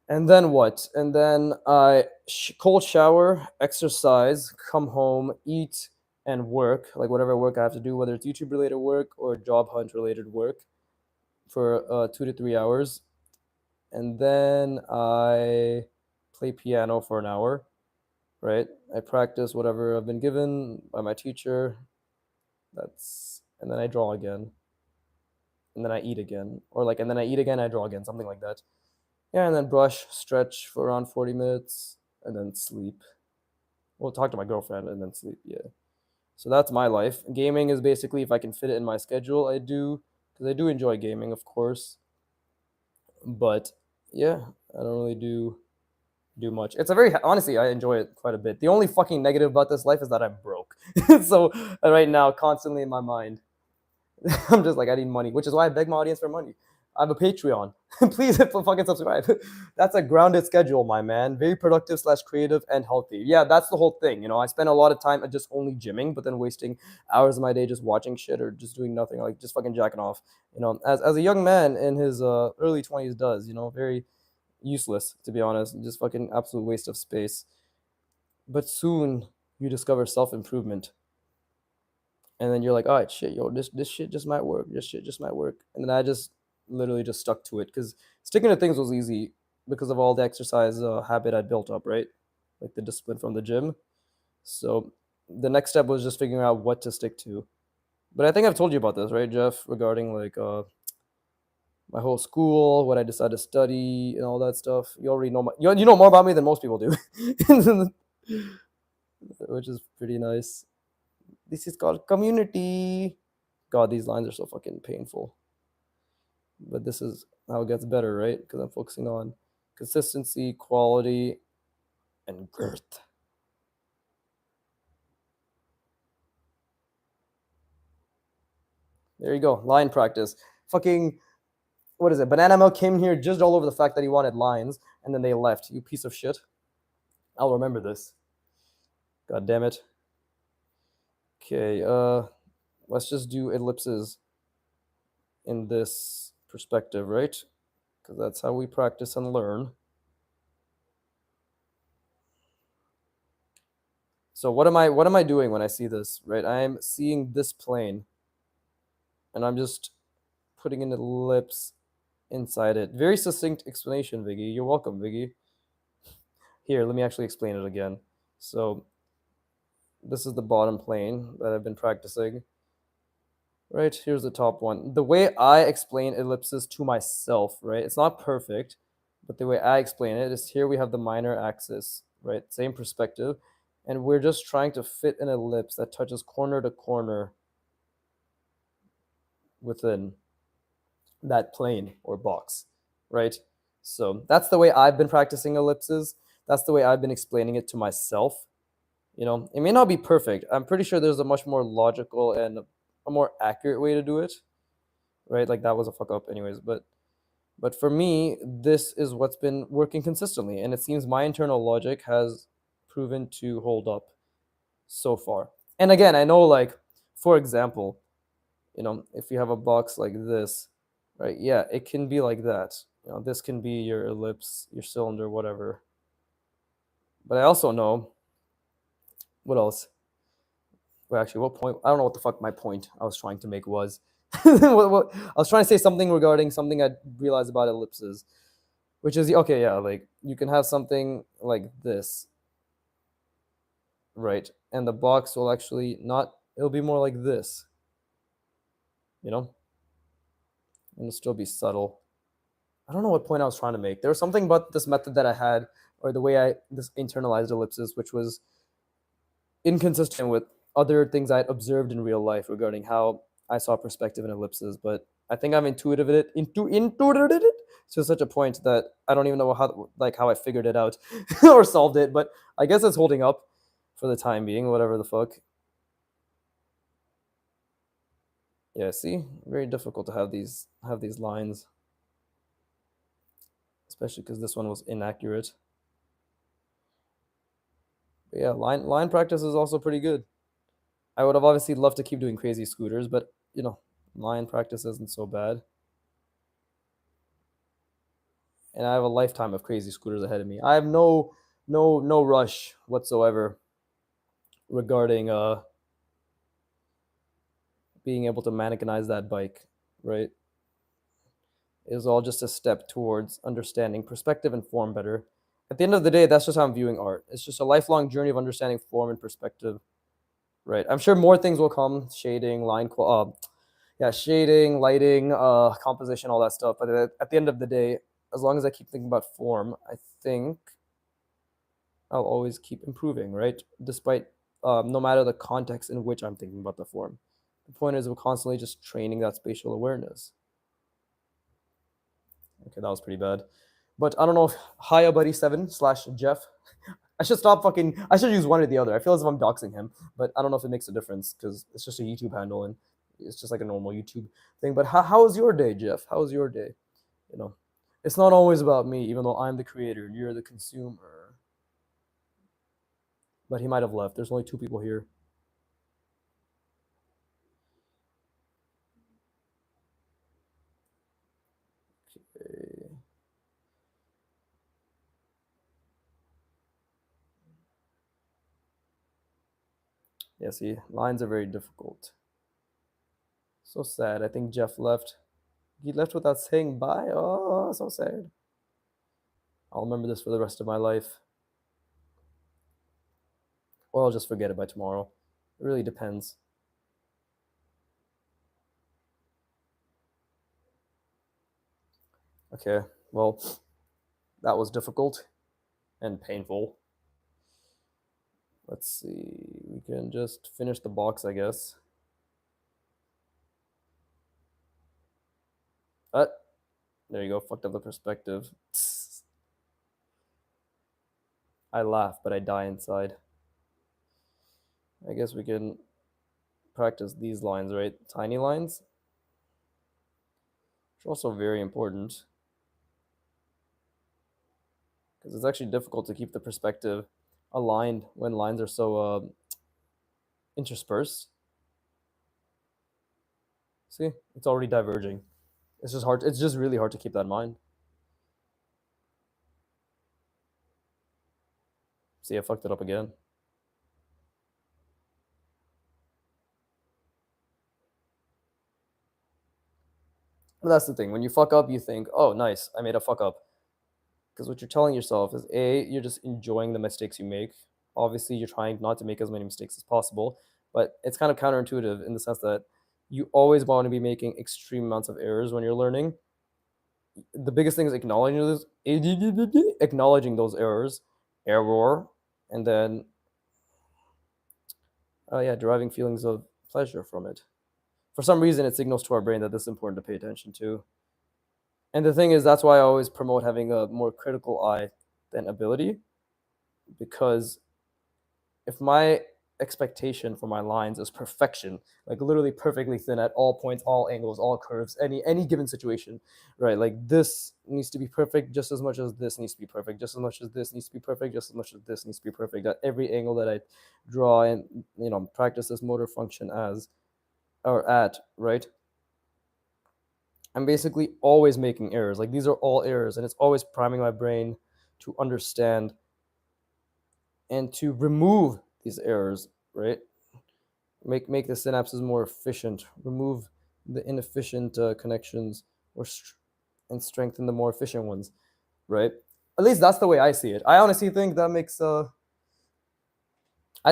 And then what? And then I cold shower, exercise, come home, eat, and work, like whatever work I have to do, whether it's YouTube related work or job hunt related work for 2 to 3 hours. And then I play piano for an hour, right? I practice whatever I've been given by my teacher. And then I draw again. And then I eat again. And then I eat again, I draw again, something like that. Yeah, and then brush, stretch for around 40 minutes, and then sleep. Well, talk to my girlfriend and then sleep. Yeah. So that's my life. Gaming is basically if I can fit it in my schedule, I do, because I do enjoy gaming, of course. But yeah, I don't really do much. It's a very honestly, I enjoy it quite a bit. The only fucking negative about this life is that I'm broke. So right now, constantly in my mind, I'm just like, I need money, which is why I beg my audience for money. I have a Patreon. Please fucking subscribe. That's a grounded schedule, my man. Very productive slash creative and healthy. Yeah, that's the whole thing. I spend a lot of time at just only gymming, but then wasting hours of my day just watching shit or just doing nothing, like just fucking jacking off. As a young man in his early 20s does. Very useless to be honest. Just fucking absolute waste of space. But soon you discover self improvement and then you're like, all right, shit, yo, this shit just might work. This shit just might work. And then I just literally just stuck to it because sticking to things was easy because of all the exercise habit I built up, right? Like the discipline from the gym. So the next step was just figuring out what to stick to. But I think I've told you about this, right, Jeff, regarding like my whole school, what I decided to study, and all that stuff. You already know you know more about me than most people do, which is pretty nice. This is called community. God, these lines are so fucking painful. But this is how it gets better, right? Because I'm focusing on consistency, quality, and girth. There you go. Line practice. Fucking, what is it? Banana Milk came here just all over the fact that he wanted lines, and then they left. You piece of shit. I'll remember this. God damn it. Okay, let's just do ellipses in this perspective, right? Because that's how we practice and learn. So what am I doing when I see this, right? I'm seeing this plane and I'm just putting an ellipse inside it. Very succinct explanation, Viggy. You're welcome, Viggy. Here, let me actually explain it again. So this is the bottom plane that I've been practicing. Right, here's the top one. The way I explain ellipses to myself, right? It's not perfect, but the way I explain it is here we have the minor axis, right? Same perspective. And we're just trying to fit an ellipse that touches corner to corner within that plane or box, right? So that's the way I've been practicing ellipses. That's the way I've been explaining it to myself. You know, it may not be perfect. I'm pretty sure there's a much more logical and a more accurate way to do it, right? Like that was a fuck up anyways, but for me, this is what's been working consistently, and it seems my internal logic has proven to hold up so far. And again, I know, like, for example, you know, if you have a box like this, right? Yeah, it can be like that. You know, this can be your ellipse, your cylinder, whatever. But I also know what else. Well, actually, what point? I don't know what the fuck my point I was trying to make was. I was trying to say something regarding something I realized about ellipses, which is okay, yeah, like you can have something like this, right? And the box will actually not, it'll be more like this, you know, and it'll still be subtle. I don't know what point I was trying to make. There was something about this method that I had, or the way I this internalized ellipses, which was inconsistent with other things I'd observed in real life regarding how I saw perspective in ellipses. But I think I'm intuited it to such a point that I don't even know how I figured it out or solved it. But I guess it's holding up for the time being. Whatever the fuck. Yeah, see, very difficult to have these lines, especially because this one was inaccurate. But yeah, line practice is also pretty good. I would have obviously loved to keep doing crazy scooters, but you know, line practice isn't so bad. And I have a lifetime of crazy scooters ahead of me. I have no rush whatsoever regarding being able to mannequinize that bike, right? It is all just a step towards understanding perspective and form better. At the end of the day, that's just how I'm viewing art. It's just a lifelong journey of understanding form and perspective, right? I'm sure more things will come, shading, yeah, shading, lighting, composition, all that stuff. But at the end of the day, as long as I keep thinking about form, I think I'll always keep improving, right? Despite no matter the context in which I'm thinking about the form. The point is we're constantly just training that spatial awareness. Okay, that was pretty bad. But I don't know if Hiya Buddy 7 slash Jeff. I should stop fucking. I should use one or the other. I feel as if I'm doxing him, but I don't know if it makes a difference because it's just a YouTube handle and it's just like a normal YouTube thing. But how was your day, Jeff? How was your day? You know, it's not always about me, even though I'm the creator and you're the consumer. But he might have left. There's only two people here. Okay. Yeah, see, lines are very difficult. So sad. I think Jeff left. He left without saying bye. Oh, so sad. I'll remember this for the rest of my life. Or I'll just forget it by tomorrow. It really depends. Okay, well, that was difficult and painful. Let's see. We can just finish the box, I guess. There you go. Fucked up the perspective. I laugh, but I die inside. I guess we can practice these lines, right? Tiny lines, which are also very important because it's actually difficult to keep the perspective aligned when lines are so interspersed. See, it's already diverging. It's just hard. It's just really hard to keep that in mind. See, I fucked it up again. But that's the thing. When you fuck up, you think, "Oh, nice, I made a fuck up." Because what you're telling yourself is A, you're just enjoying the mistakes you make. Obviously, you're trying not to make as many mistakes as possible, but it's kind of counterintuitive in the sense that you always want to be making extreme amounts of errors when you're learning. The biggest thing is acknowledging those error, and then yeah, deriving feelings of pleasure from it. For some reason, it signals to our brain that this is important to pay attention to. And the thing is, that's why I always promote having a more critical eye than ability, because if my expectation for my lines is perfection, like literally perfectly thin at all points, all angles, all curves, any given situation, right? Like this needs to be perfect just as much as this needs to be perfect, just as much as this needs to be perfect, just as much as this needs to be perfect at every angle that I draw and practice this motor function as or at, right? I'm basically always making errors. Like these are all errors, and it's always priming my brain to understand and to remove these errors, right? Make the synapses more efficient, remove the inefficient connections, and strengthen the more efficient ones, right? At least that's the way I see it. I honestly think that makes I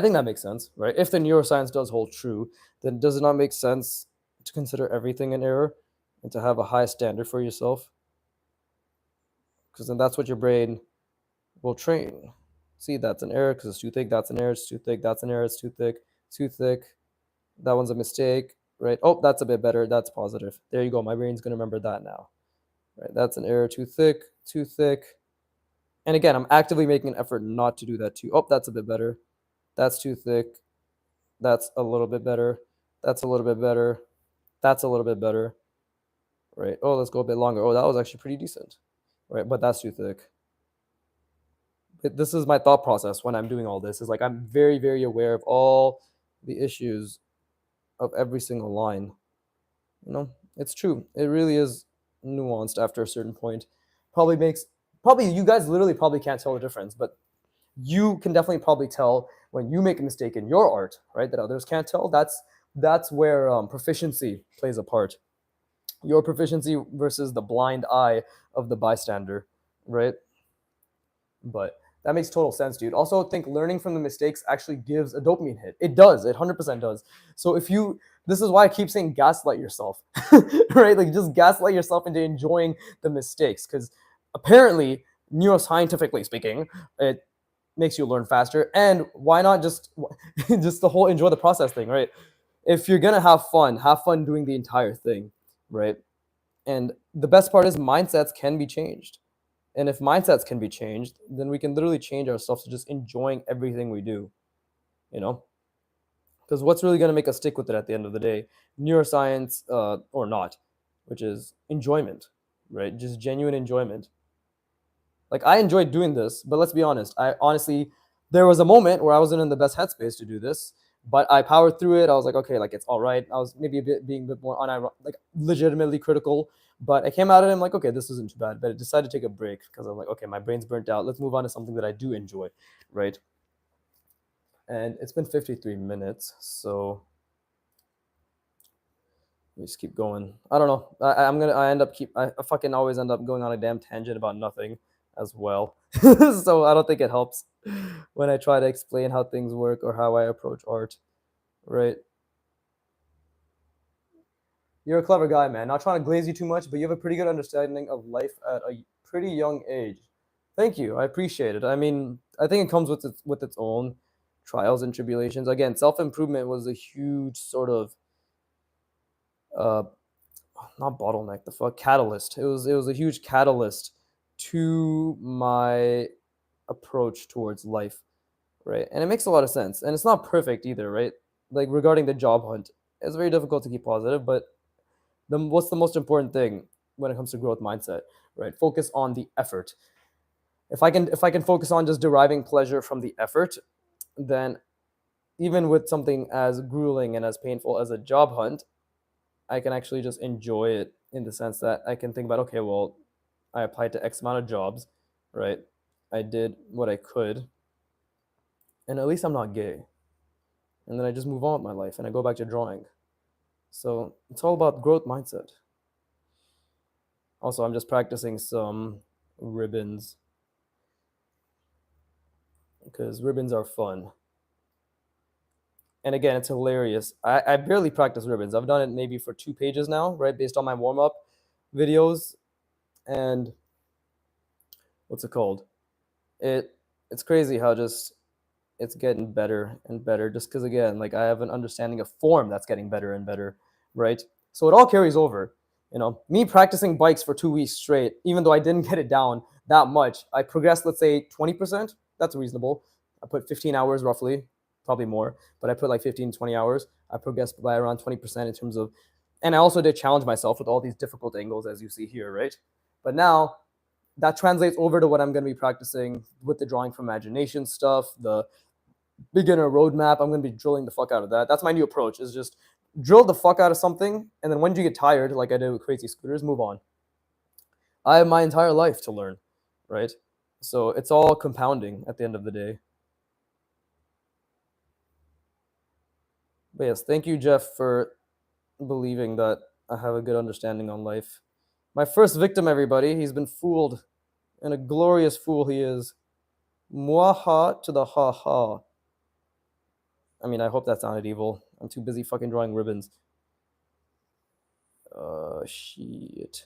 think that makes sense, right? If the neuroscience does hold true, then does it not make sense to consider everything an error and to have a high standard for yourself? Because then that's what your brain will train. See, that's an error because it's too thick. That's an error. It's too thick. That's an error. It's too thick. Too thick. That one's a mistake, right? Oh, that's a bit better. That's positive. There you go. My brain's going to remember that now, right? That's an error. Too thick. Too thick. And again, I'm actively making an effort not to do that too. Oh, that's a bit better. That's too thick. That's a little bit better. That's a little bit better. That's a little bit better, right? Oh, let's go a bit longer. Oh, that was actually pretty decent, right? But that's too thick. This is my thought process when I'm doing all this. Is like I'm very, very aware of all the issues of every single line. It's true. It really is nuanced after a certain point. Probably you guys literally probably can't tell the difference, but you can definitely probably tell when you make a mistake in your art, right? That others can't tell. That's where proficiency plays a part. Your proficiency versus the blind eye of the bystander, right? But that makes total sense, dude. Also, think learning from the mistakes actually gives a dopamine hit. It does. It 100% does. So this is why I keep saying gaslight yourself, right? Like just gaslight yourself into enjoying the mistakes, because apparently, neuroscientifically speaking, it makes you learn faster. And why not just just the whole enjoy the process thing, right? If you're gonna have fun doing the entire thing, right? And the best part is mindsets can be changed. And if mindsets can be changed, then we can literally change ourselves to just enjoying everything we do, you know? Because what's really going to make us stick with it at the end of the day? Neuroscience or not, which is enjoyment, right? Just genuine enjoyment. Like, I enjoyed doing this, but let's be honest. There was a moment where I wasn't in the best headspace to do this, but I powered through it. I was like, okay, like it's all right. I was maybe being a bit more like legitimately critical, but I came out of it. I'm like, okay, this isn't too bad. But I decided to take a break because I'm like, okay, my brain's burnt out. Let's move on to something that I do enjoy, right? And it's been 53 minutes, so we just keep going. I don't know. I fucking always end up going on a damn tangent about nothing as well. So I don't think it helps when I try to explain how things work or how I approach art, right? You're a clever guy, man. Not trying to glaze you too much, but you have a pretty good understanding of life at a pretty young age. Thank you. I appreciate it. I mean, I think it comes with its own trials and tribulations. Again, self-improvement was a huge sort of uh not bottleneck, the fuck catalyst. It was a huge catalyst to my approach towards life, right? And it makes a lot of sense. And it's not perfect either, right? Like regarding the job hunt, it's very difficult to keep positive, but what's the most important thing when it comes to growth mindset, right? Focus on the effort. If I can focus on just deriving pleasure from the effort, then even with something as grueling and as painful as a job hunt, I can actually just enjoy it in the sense that I can think about, okay, well, I applied to X amount of jobs, right? I did what I could, and at least I'm not gay. And then I just move on with my life and I go back to drawing. So it's all about growth mindset. Also, I'm just practicing some ribbons because ribbons are fun. And again, it's hilarious. I barely practice ribbons. I've done it maybe for 2 pages now, right? Based on my warm up videos. And what's it called? It it's crazy how just it's getting better and better just because again like I have an understanding of form that's getting better and better, right? So it all carries over. Me practicing bikes for 2 weeks straight, even though I didn't get it down that much, I progressed, let's say 20%. That's reasonable. I put 15 hours roughly, probably more, but I put like 15 20 hours. I progressed by around 20% in terms of, and I also did challenge myself with all these difficult angles as you see here, right? But now that translates over to what I'm going to be practicing with the drawing from imagination stuff, the beginner roadmap. I'm going to be drilling the fuck out of that. That's my new approach, is just drill the fuck out of something, and then when you get tired, like I did with crazy scooters, move on. I have my entire life to learn, right? So it's all compounding at the end of the day. But yes, thank you, Jeff, for believing that I have a good understanding on life. My first victim, everybody. He's been fooled, and a glorious fool he is. Mwaha to the ha ha. I mean, I hope that sounded evil. I'm too busy fucking drawing ribbons. Shit.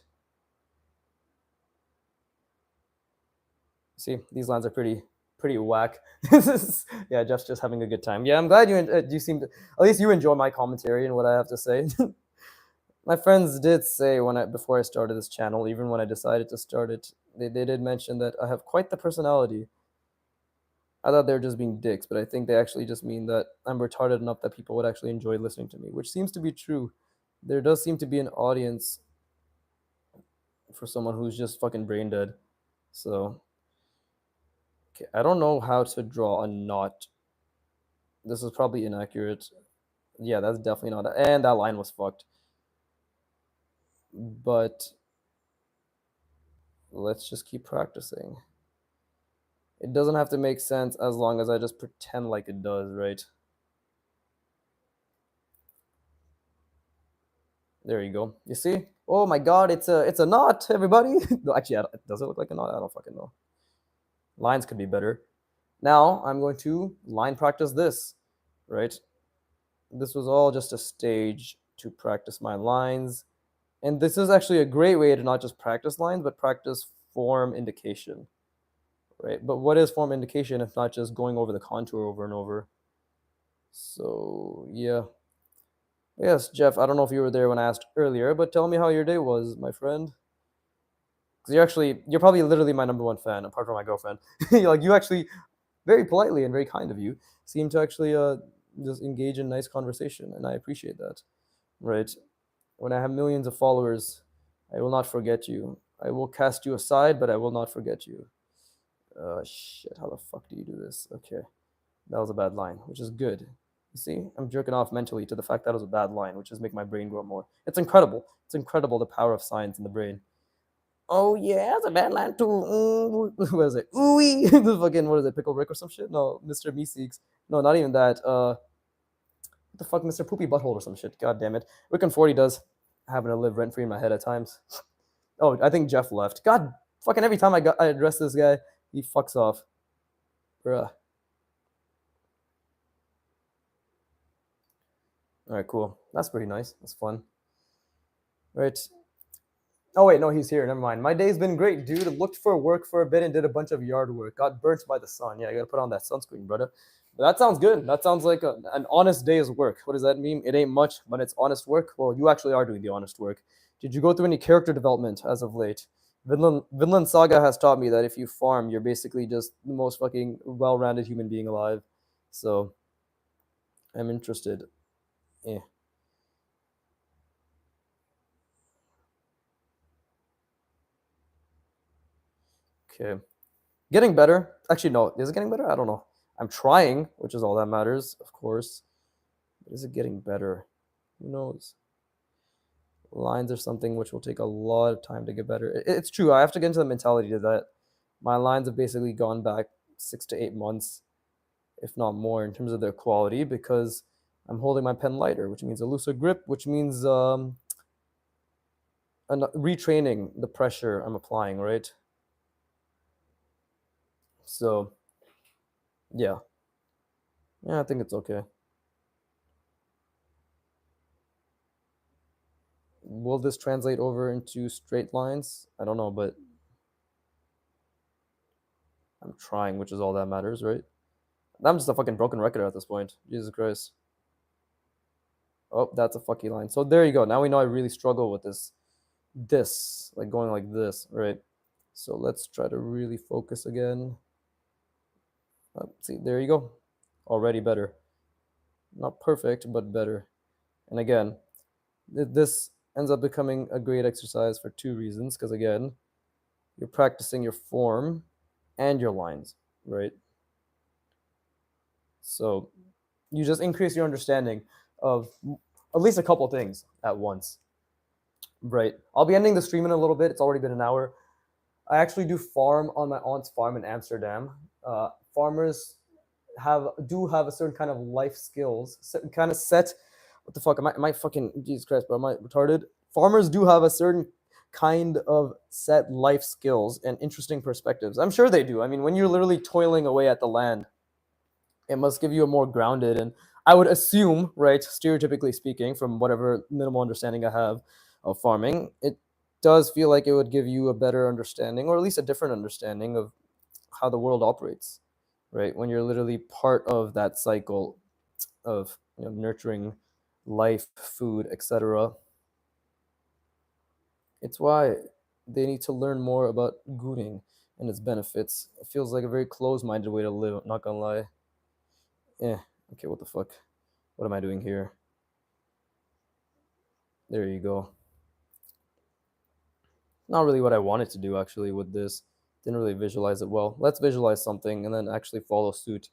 See, these lines are pretty whack. Yeah, Jeff's just having a good time. Yeah, I'm glad you seem to, at least you enjoy my commentary and what I have to say. My friends did say before I started this channel, even when I decided to start it, they did mention that I have quite the personality. I thought they were just being dicks, but I think they actually just mean that I'm retarded enough that people would actually enjoy listening to me, which seems to be true. There does seem to be an audience for someone who's just fucking brain dead. So, okay, I don't know how to draw a knot. This is probably inaccurate. Yeah, that's definitely not. And that line was fucked. But let's just keep practicing. It doesn't have to make sense as long as I just pretend like it does, right? There you go. You see? Oh my god, it's a knot, everybody. No, actually, does it look like a knot? I don't fucking know. Lines could be better. Now I'm going to line practice this, right? This was all just a stage to practice my lines. And this is actually a great way to not just practice lines, but practice form indication, right? But what is form indication if not just going over the contour over and over? So, yeah. Yes, Jeff, I don't know if you were there when I asked earlier, but tell me how your day was, my friend. Because you're probably literally my number one fan, apart from my girlfriend. You actually, very politely and very kind of you, seem to actually just engage in nice conversation, and I appreciate that, right? When I have millions of followers, I will not forget you. I will cast you aside, but I will not forget you. Shit, how the fuck do you do this? Okay, that was a bad line, which is good. You see, I'm jerking off mentally to the fact that was a bad line, which is make my brain grow more. It's incredible. It's incredible the power of science in the brain. Oh yeah, it's a bad line too. What is it? Ooey, the fucking what is it? Pickle Rick or some shit? No, Mr. Meeseeks. No, not even that. What the fuck, Mr. Poopy Butthole or some shit? God damn it. Rick and 40 does happen to live rent free in my head at times. Oh, I think Jeff left. God, fucking every time I address this guy, he fucks off. Bruh. All right, cool. That's pretty nice. That's fun. Right. Oh wait, no, he's here. Never mind. My day's been great, dude. Looked for work for a bit and did a bunch of yard work. Got burnt by the sun. Yeah, I gotta put on that sunscreen, brother. But that sounds good. That sounds like an honest day's work. What does that mean? It ain't much, but it's honest work. Well, you actually are doing the honest work. Did you go through any character development as of late? Vinland Saga has taught me that if you farm, you're basically just the most fucking well-rounded human being alive. So I'm interested. Eh. Okay. Getting better. Actually, no. Is it getting better? I don't know. I'm trying, which is all that matters, of course. But is it getting better? Who knows? Lines are something which will take a lot of time to get better. It's true. I have to get into the mentality that my lines have basically gone back 6 to 8 months, if not more, in terms of their quality because I'm holding my pen lighter, which means a looser grip, which means retraining the pressure I'm applying, right? So Yeah. Yeah, I think it's okay. Will this translate over into straight lines? I don't know, but I'm trying, which is all that matters, right? I'm just a fucking broken record at this point. Jesus Christ. Oh, that's a fucky line. So there you go. Now we know I really struggle with this, like going like this, right? So let's try to really focus again. See, there you go. Already better. Not perfect, but better. And again, this ends up becoming a great exercise for two reasons. Because again, you're practicing your form and your lines, right? So you just increase your understanding of at least a couple things at once, right? I'll be ending the stream in a little bit. It's already been an hour. I actually do farm on my aunt's farm in Amsterdam. Farmers have a certain kind of life skills, kind of set. What the fuck? Am I fucking Jesus Christ, bro? Am I retarded? Farmers do have a certain kind of set life skills and interesting perspectives. I'm sure they do. I mean, when you're literally toiling away at the land, it must give you a more grounded and I would assume, right, stereotypically speaking, from whatever minimal understanding I have of farming, it does feel like it would give you a better understanding, or at least a different understanding of how the world operates, right? When you're literally part of that cycle of nurturing life, food, etc. It's why they need to learn more about gooning and its benefits. It feels like a very closed-minded way to live. I'm not gonna lie. Eh. Okay. What the fuck? What am I doing here? There you go. Not really what I wanted to do actually with this. Didn't really visualize it well. Let's visualize something and then actually follow suit.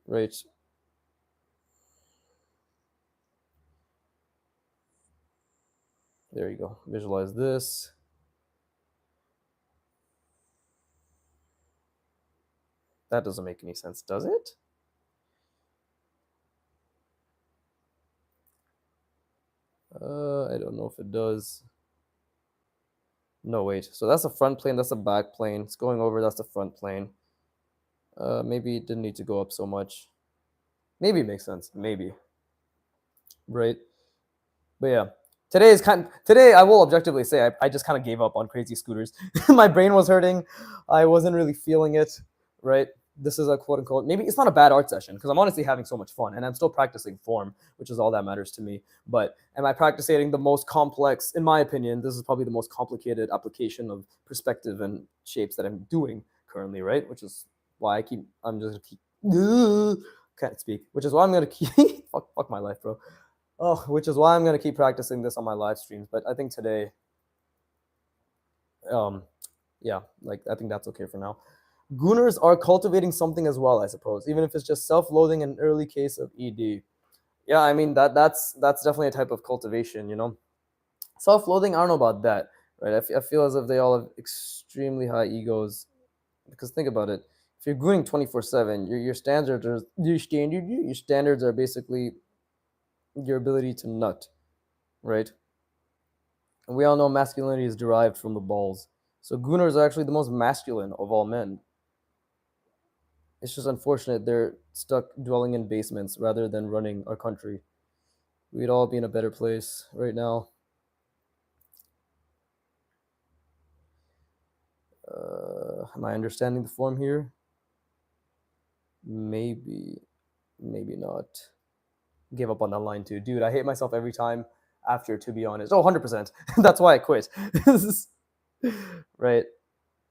Right. There you go. Visualize this. That doesn't make any sense, does it? I don't know if it does. No, wait. So that's the front plane. That's the back plane. It's going over. That's the front plane. Maybe it didn't need to go up so much. Maybe it makes sense. Maybe. Right. But yeah, today I will objectively say I just kind of gave up on crazy scooters. My brain was hurting. I wasn't really feeling it. Right. This is a quote unquote, maybe it's not a bad art session because I'm honestly having so much fun and I'm still practicing form, which is all that matters to me. But am I practicing the most complex? In my opinion, this is probably the most complicated application of perspective and shapes that I'm doing currently, right? Which is why I'm just keep can't speak. Which is why I'm gonna keep fuck my life, bro. Oh, which is why I'm gonna keep practicing this on my live streams. But I think today, um, yeah, like I think that's okay for now. Gooners are cultivating something as well, I suppose, even if it's just self-loathing in an early case of ED. Yeah, I mean that's definitely a type of cultivation, Self-loathing, I don't know about that, right? I feel as if they all have extremely high egos, because think about it. If you're gooning 24/7, your standards are basically your ability to nut, right? And we all know masculinity is derived from the balls. So gooners are actually the most masculine of all men. It's just unfortunate they're stuck dwelling in basements rather than running our country. We'd all be in a better place right now. Am I understanding the form here? Maybe, maybe not. Gave up on that line too. Dude, I hate myself every time after, to be honest. Oh, 100%. That's why I quit. Right.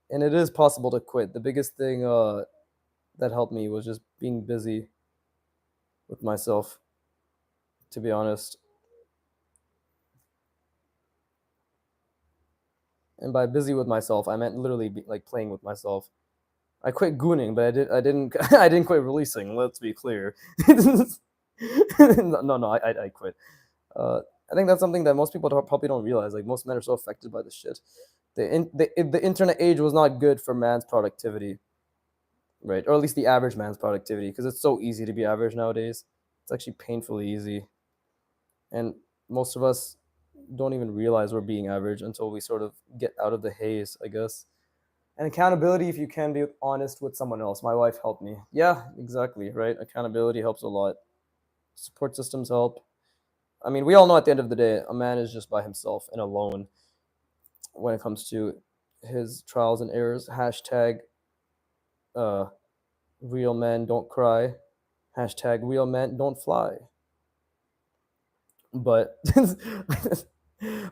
And it is possible to quit. The biggest thing that helped me was just being busy with myself, to be honest. And by busy with myself, I meant literally like playing with myself. I quit gooning, but I didn't I didn't quit releasing. Let's be clear. No, I quit. Uh, I think that's something that most people probably don't realize. Like most men are so affected by this shit. The internet age was not good for man's productivity, right? Or at least the average man's productivity, because it's so easy to be average nowadays. It's actually painfully easy, and most of us don't even realize we're being average until we sort of get out of the haze, I guess. And accountability, if you can be honest with someone else. My wife helped me. Yeah, exactly, right? Accountability helps a lot. Support systems help. I mean, we all know at the end of the day, a man is just by himself and alone when it comes to his trials and errors. Hashtag uh, real men don't cry. Hashtag real men don't fly. But but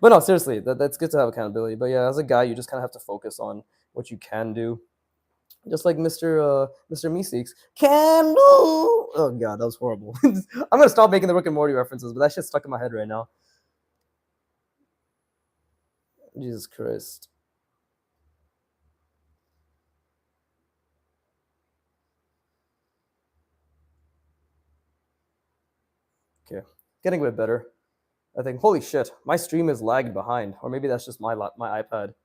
no, seriously, that's good to have accountability. But yeah, as a guy, you just kind of have to focus on what you can do. Just like Mr. Meeseeks can do. Oh god, that was horrible. I'm gonna stop making the Rick and Morty references, but that shit's stuck in my head right now. Jesus Christ. Okay, getting a bit better. I think. Holy shit, my stream is lagged behind, or maybe that's just my iPad.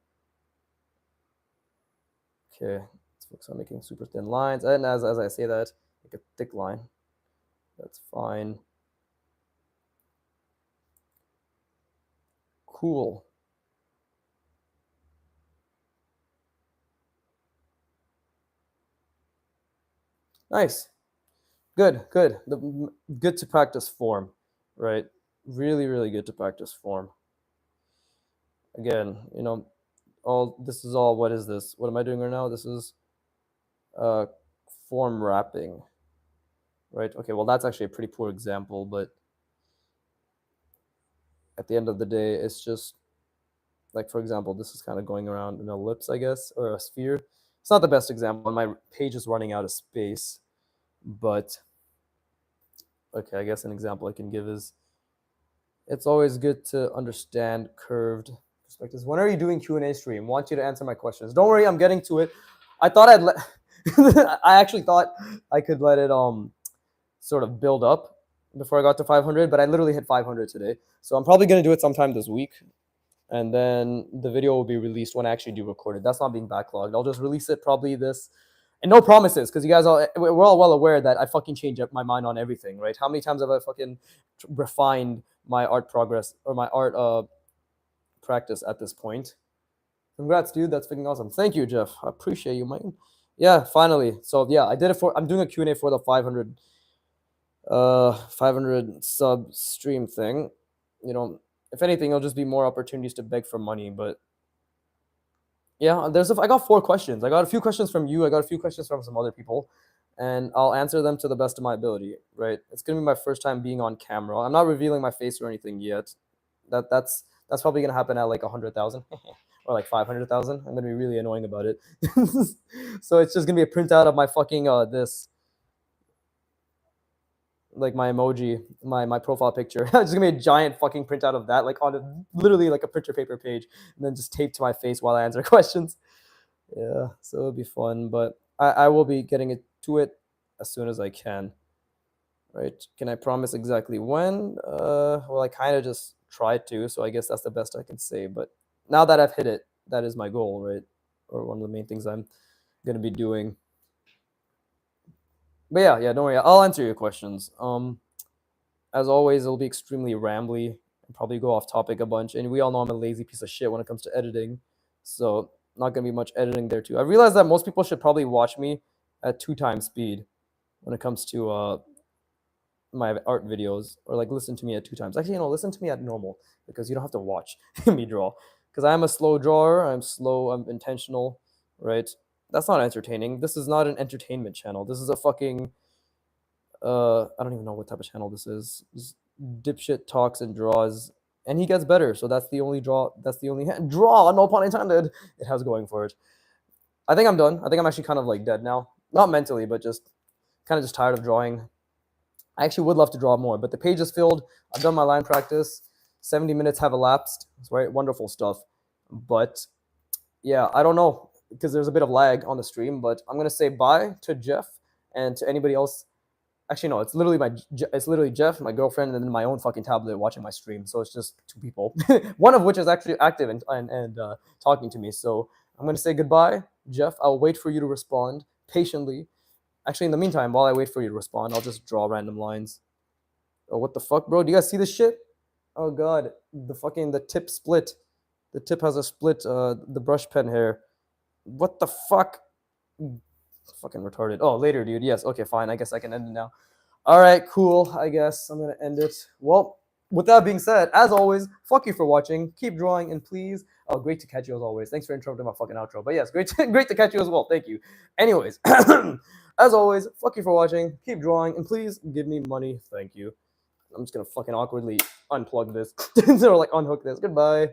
Okay, let's focus on making super thin lines, and as I say that, make a thick line. That's fine. Cool. Nice. Good. Good. Good to practice form, right? Really, really good to practice form. Again, all this is all. What is this? What am I doing right now? This is uh, form wrapping, right? Okay. Well, that's actually a pretty poor example, but at the end of the day, it's just like, for example, this is kind of going around an ellipse, I guess, or a sphere. It's not the best example. My page is running out of space, but okay, I guess an example I can give is it's always good to understand curved perspectives. When are you doing Q&A stream? Want you to answer my questions. Don't worry, I'm getting to it. I thought I'd let I actually thought I could let it sort of build up before I got to 500, but I literally hit 500 today. So I'm probably going to do it sometime this week. And then the video will be released when I actually do record it. That's not being backlogged. I'll just release it probably this, and no promises, because you guys we're all well aware that I fucking change up my mind on everything, right? How many times have I fucking refined my art progress or my art practice at this point? Congrats, dude. That's fucking awesome. Thank you, Jeff. I appreciate you, man. Yeah, finally. So yeah, I did it for. I'm doing a Q&A for the 500 sub stream thing. If anything, it'll just be more opportunities to beg for money. But yeah, I got 4 questions. I got a few questions from you. I got a few questions from some other people, and I'll answer them to the best of my ability. Right? It's gonna be my first time being on camera. I'm not revealing my face or anything yet. That's probably gonna happen at like 100,000 or like 500,000. I'm gonna be really annoying about it. So it's just gonna be a printout of my fucking this, like my emoji, my profile picture. It's just gonna be a giant fucking printout of that, like on literally like a picture paper page, and then just taped to my face while I answer questions. Yeah, so it'll be fun, but I will be getting it to it as soon as I can. Right? Can I promise exactly when? Well, I kind of just tried to, so I guess that's the best I can say. But now that I've hit it, that is my goal, right? Or one of the main things I'm gonna be doing. But yeah, don't worry. I'll answer your questions. As always, it'll be extremely rambly and probably go off topic a bunch. And we all know I'm a lazy piece of shit when it comes to editing, so not gonna be much editing there too. I realize that most people should probably watch me at 2 times speed when it comes to my art videos, or like listen to me at 2 times. Actually, listen to me at normal, because you don't have to watch me draw. Because I am a slow drawer. I'm slow. I'm intentional, right? That's not entertaining. This is not an entertainment channel. This is a fucking I don't even know what type of channel this is. Just dipshit talks and draws, and he gets better. So that's the only draw. That's the only draw. No pun intended. It has going for it. I think I'm done. I think I'm actually kind of like dead now. Not mentally, but just kind of just tired of drawing. I actually would love to draw more, but the page is filled. I've done my line practice. 70 minutes have elapsed. It's right, wonderful stuff. But yeah, I don't know, because there's a bit of lag on the stream. But I'm gonna say bye to Jeff and to anybody else. Actually, no, it's literally Jeff, my girlfriend, and then my own fucking tablet watching my stream. So it's just 2 people, one of which is actually active and talking to me. So I'm gonna say goodbye, Jeff. I'll wait for you to respond patiently. Actually, in the meantime, while I wait for you to respond, I'll just draw random lines. Oh, what the fuck, bro? Do you guys see this shit? Oh god, the tip split. The tip has a split. The brush pen here. What the fuck? Fucking retarded. Oh, later, dude. Yes. Okay, fine. I guess I can end it now. All right, cool. I guess I'm gonna end it. Well, with that being said, as always, fuck you for watching. Keep drawing, and please. Oh, great to catch you as always. Thanks for interrupting my fucking outro. But yes, great to catch you as well. Thank you. Anyways, as always, fuck you for watching. Keep drawing, and please give me money. Thank you. I'm just gonna fucking awkwardly unplug this or like unhook this. Goodbye.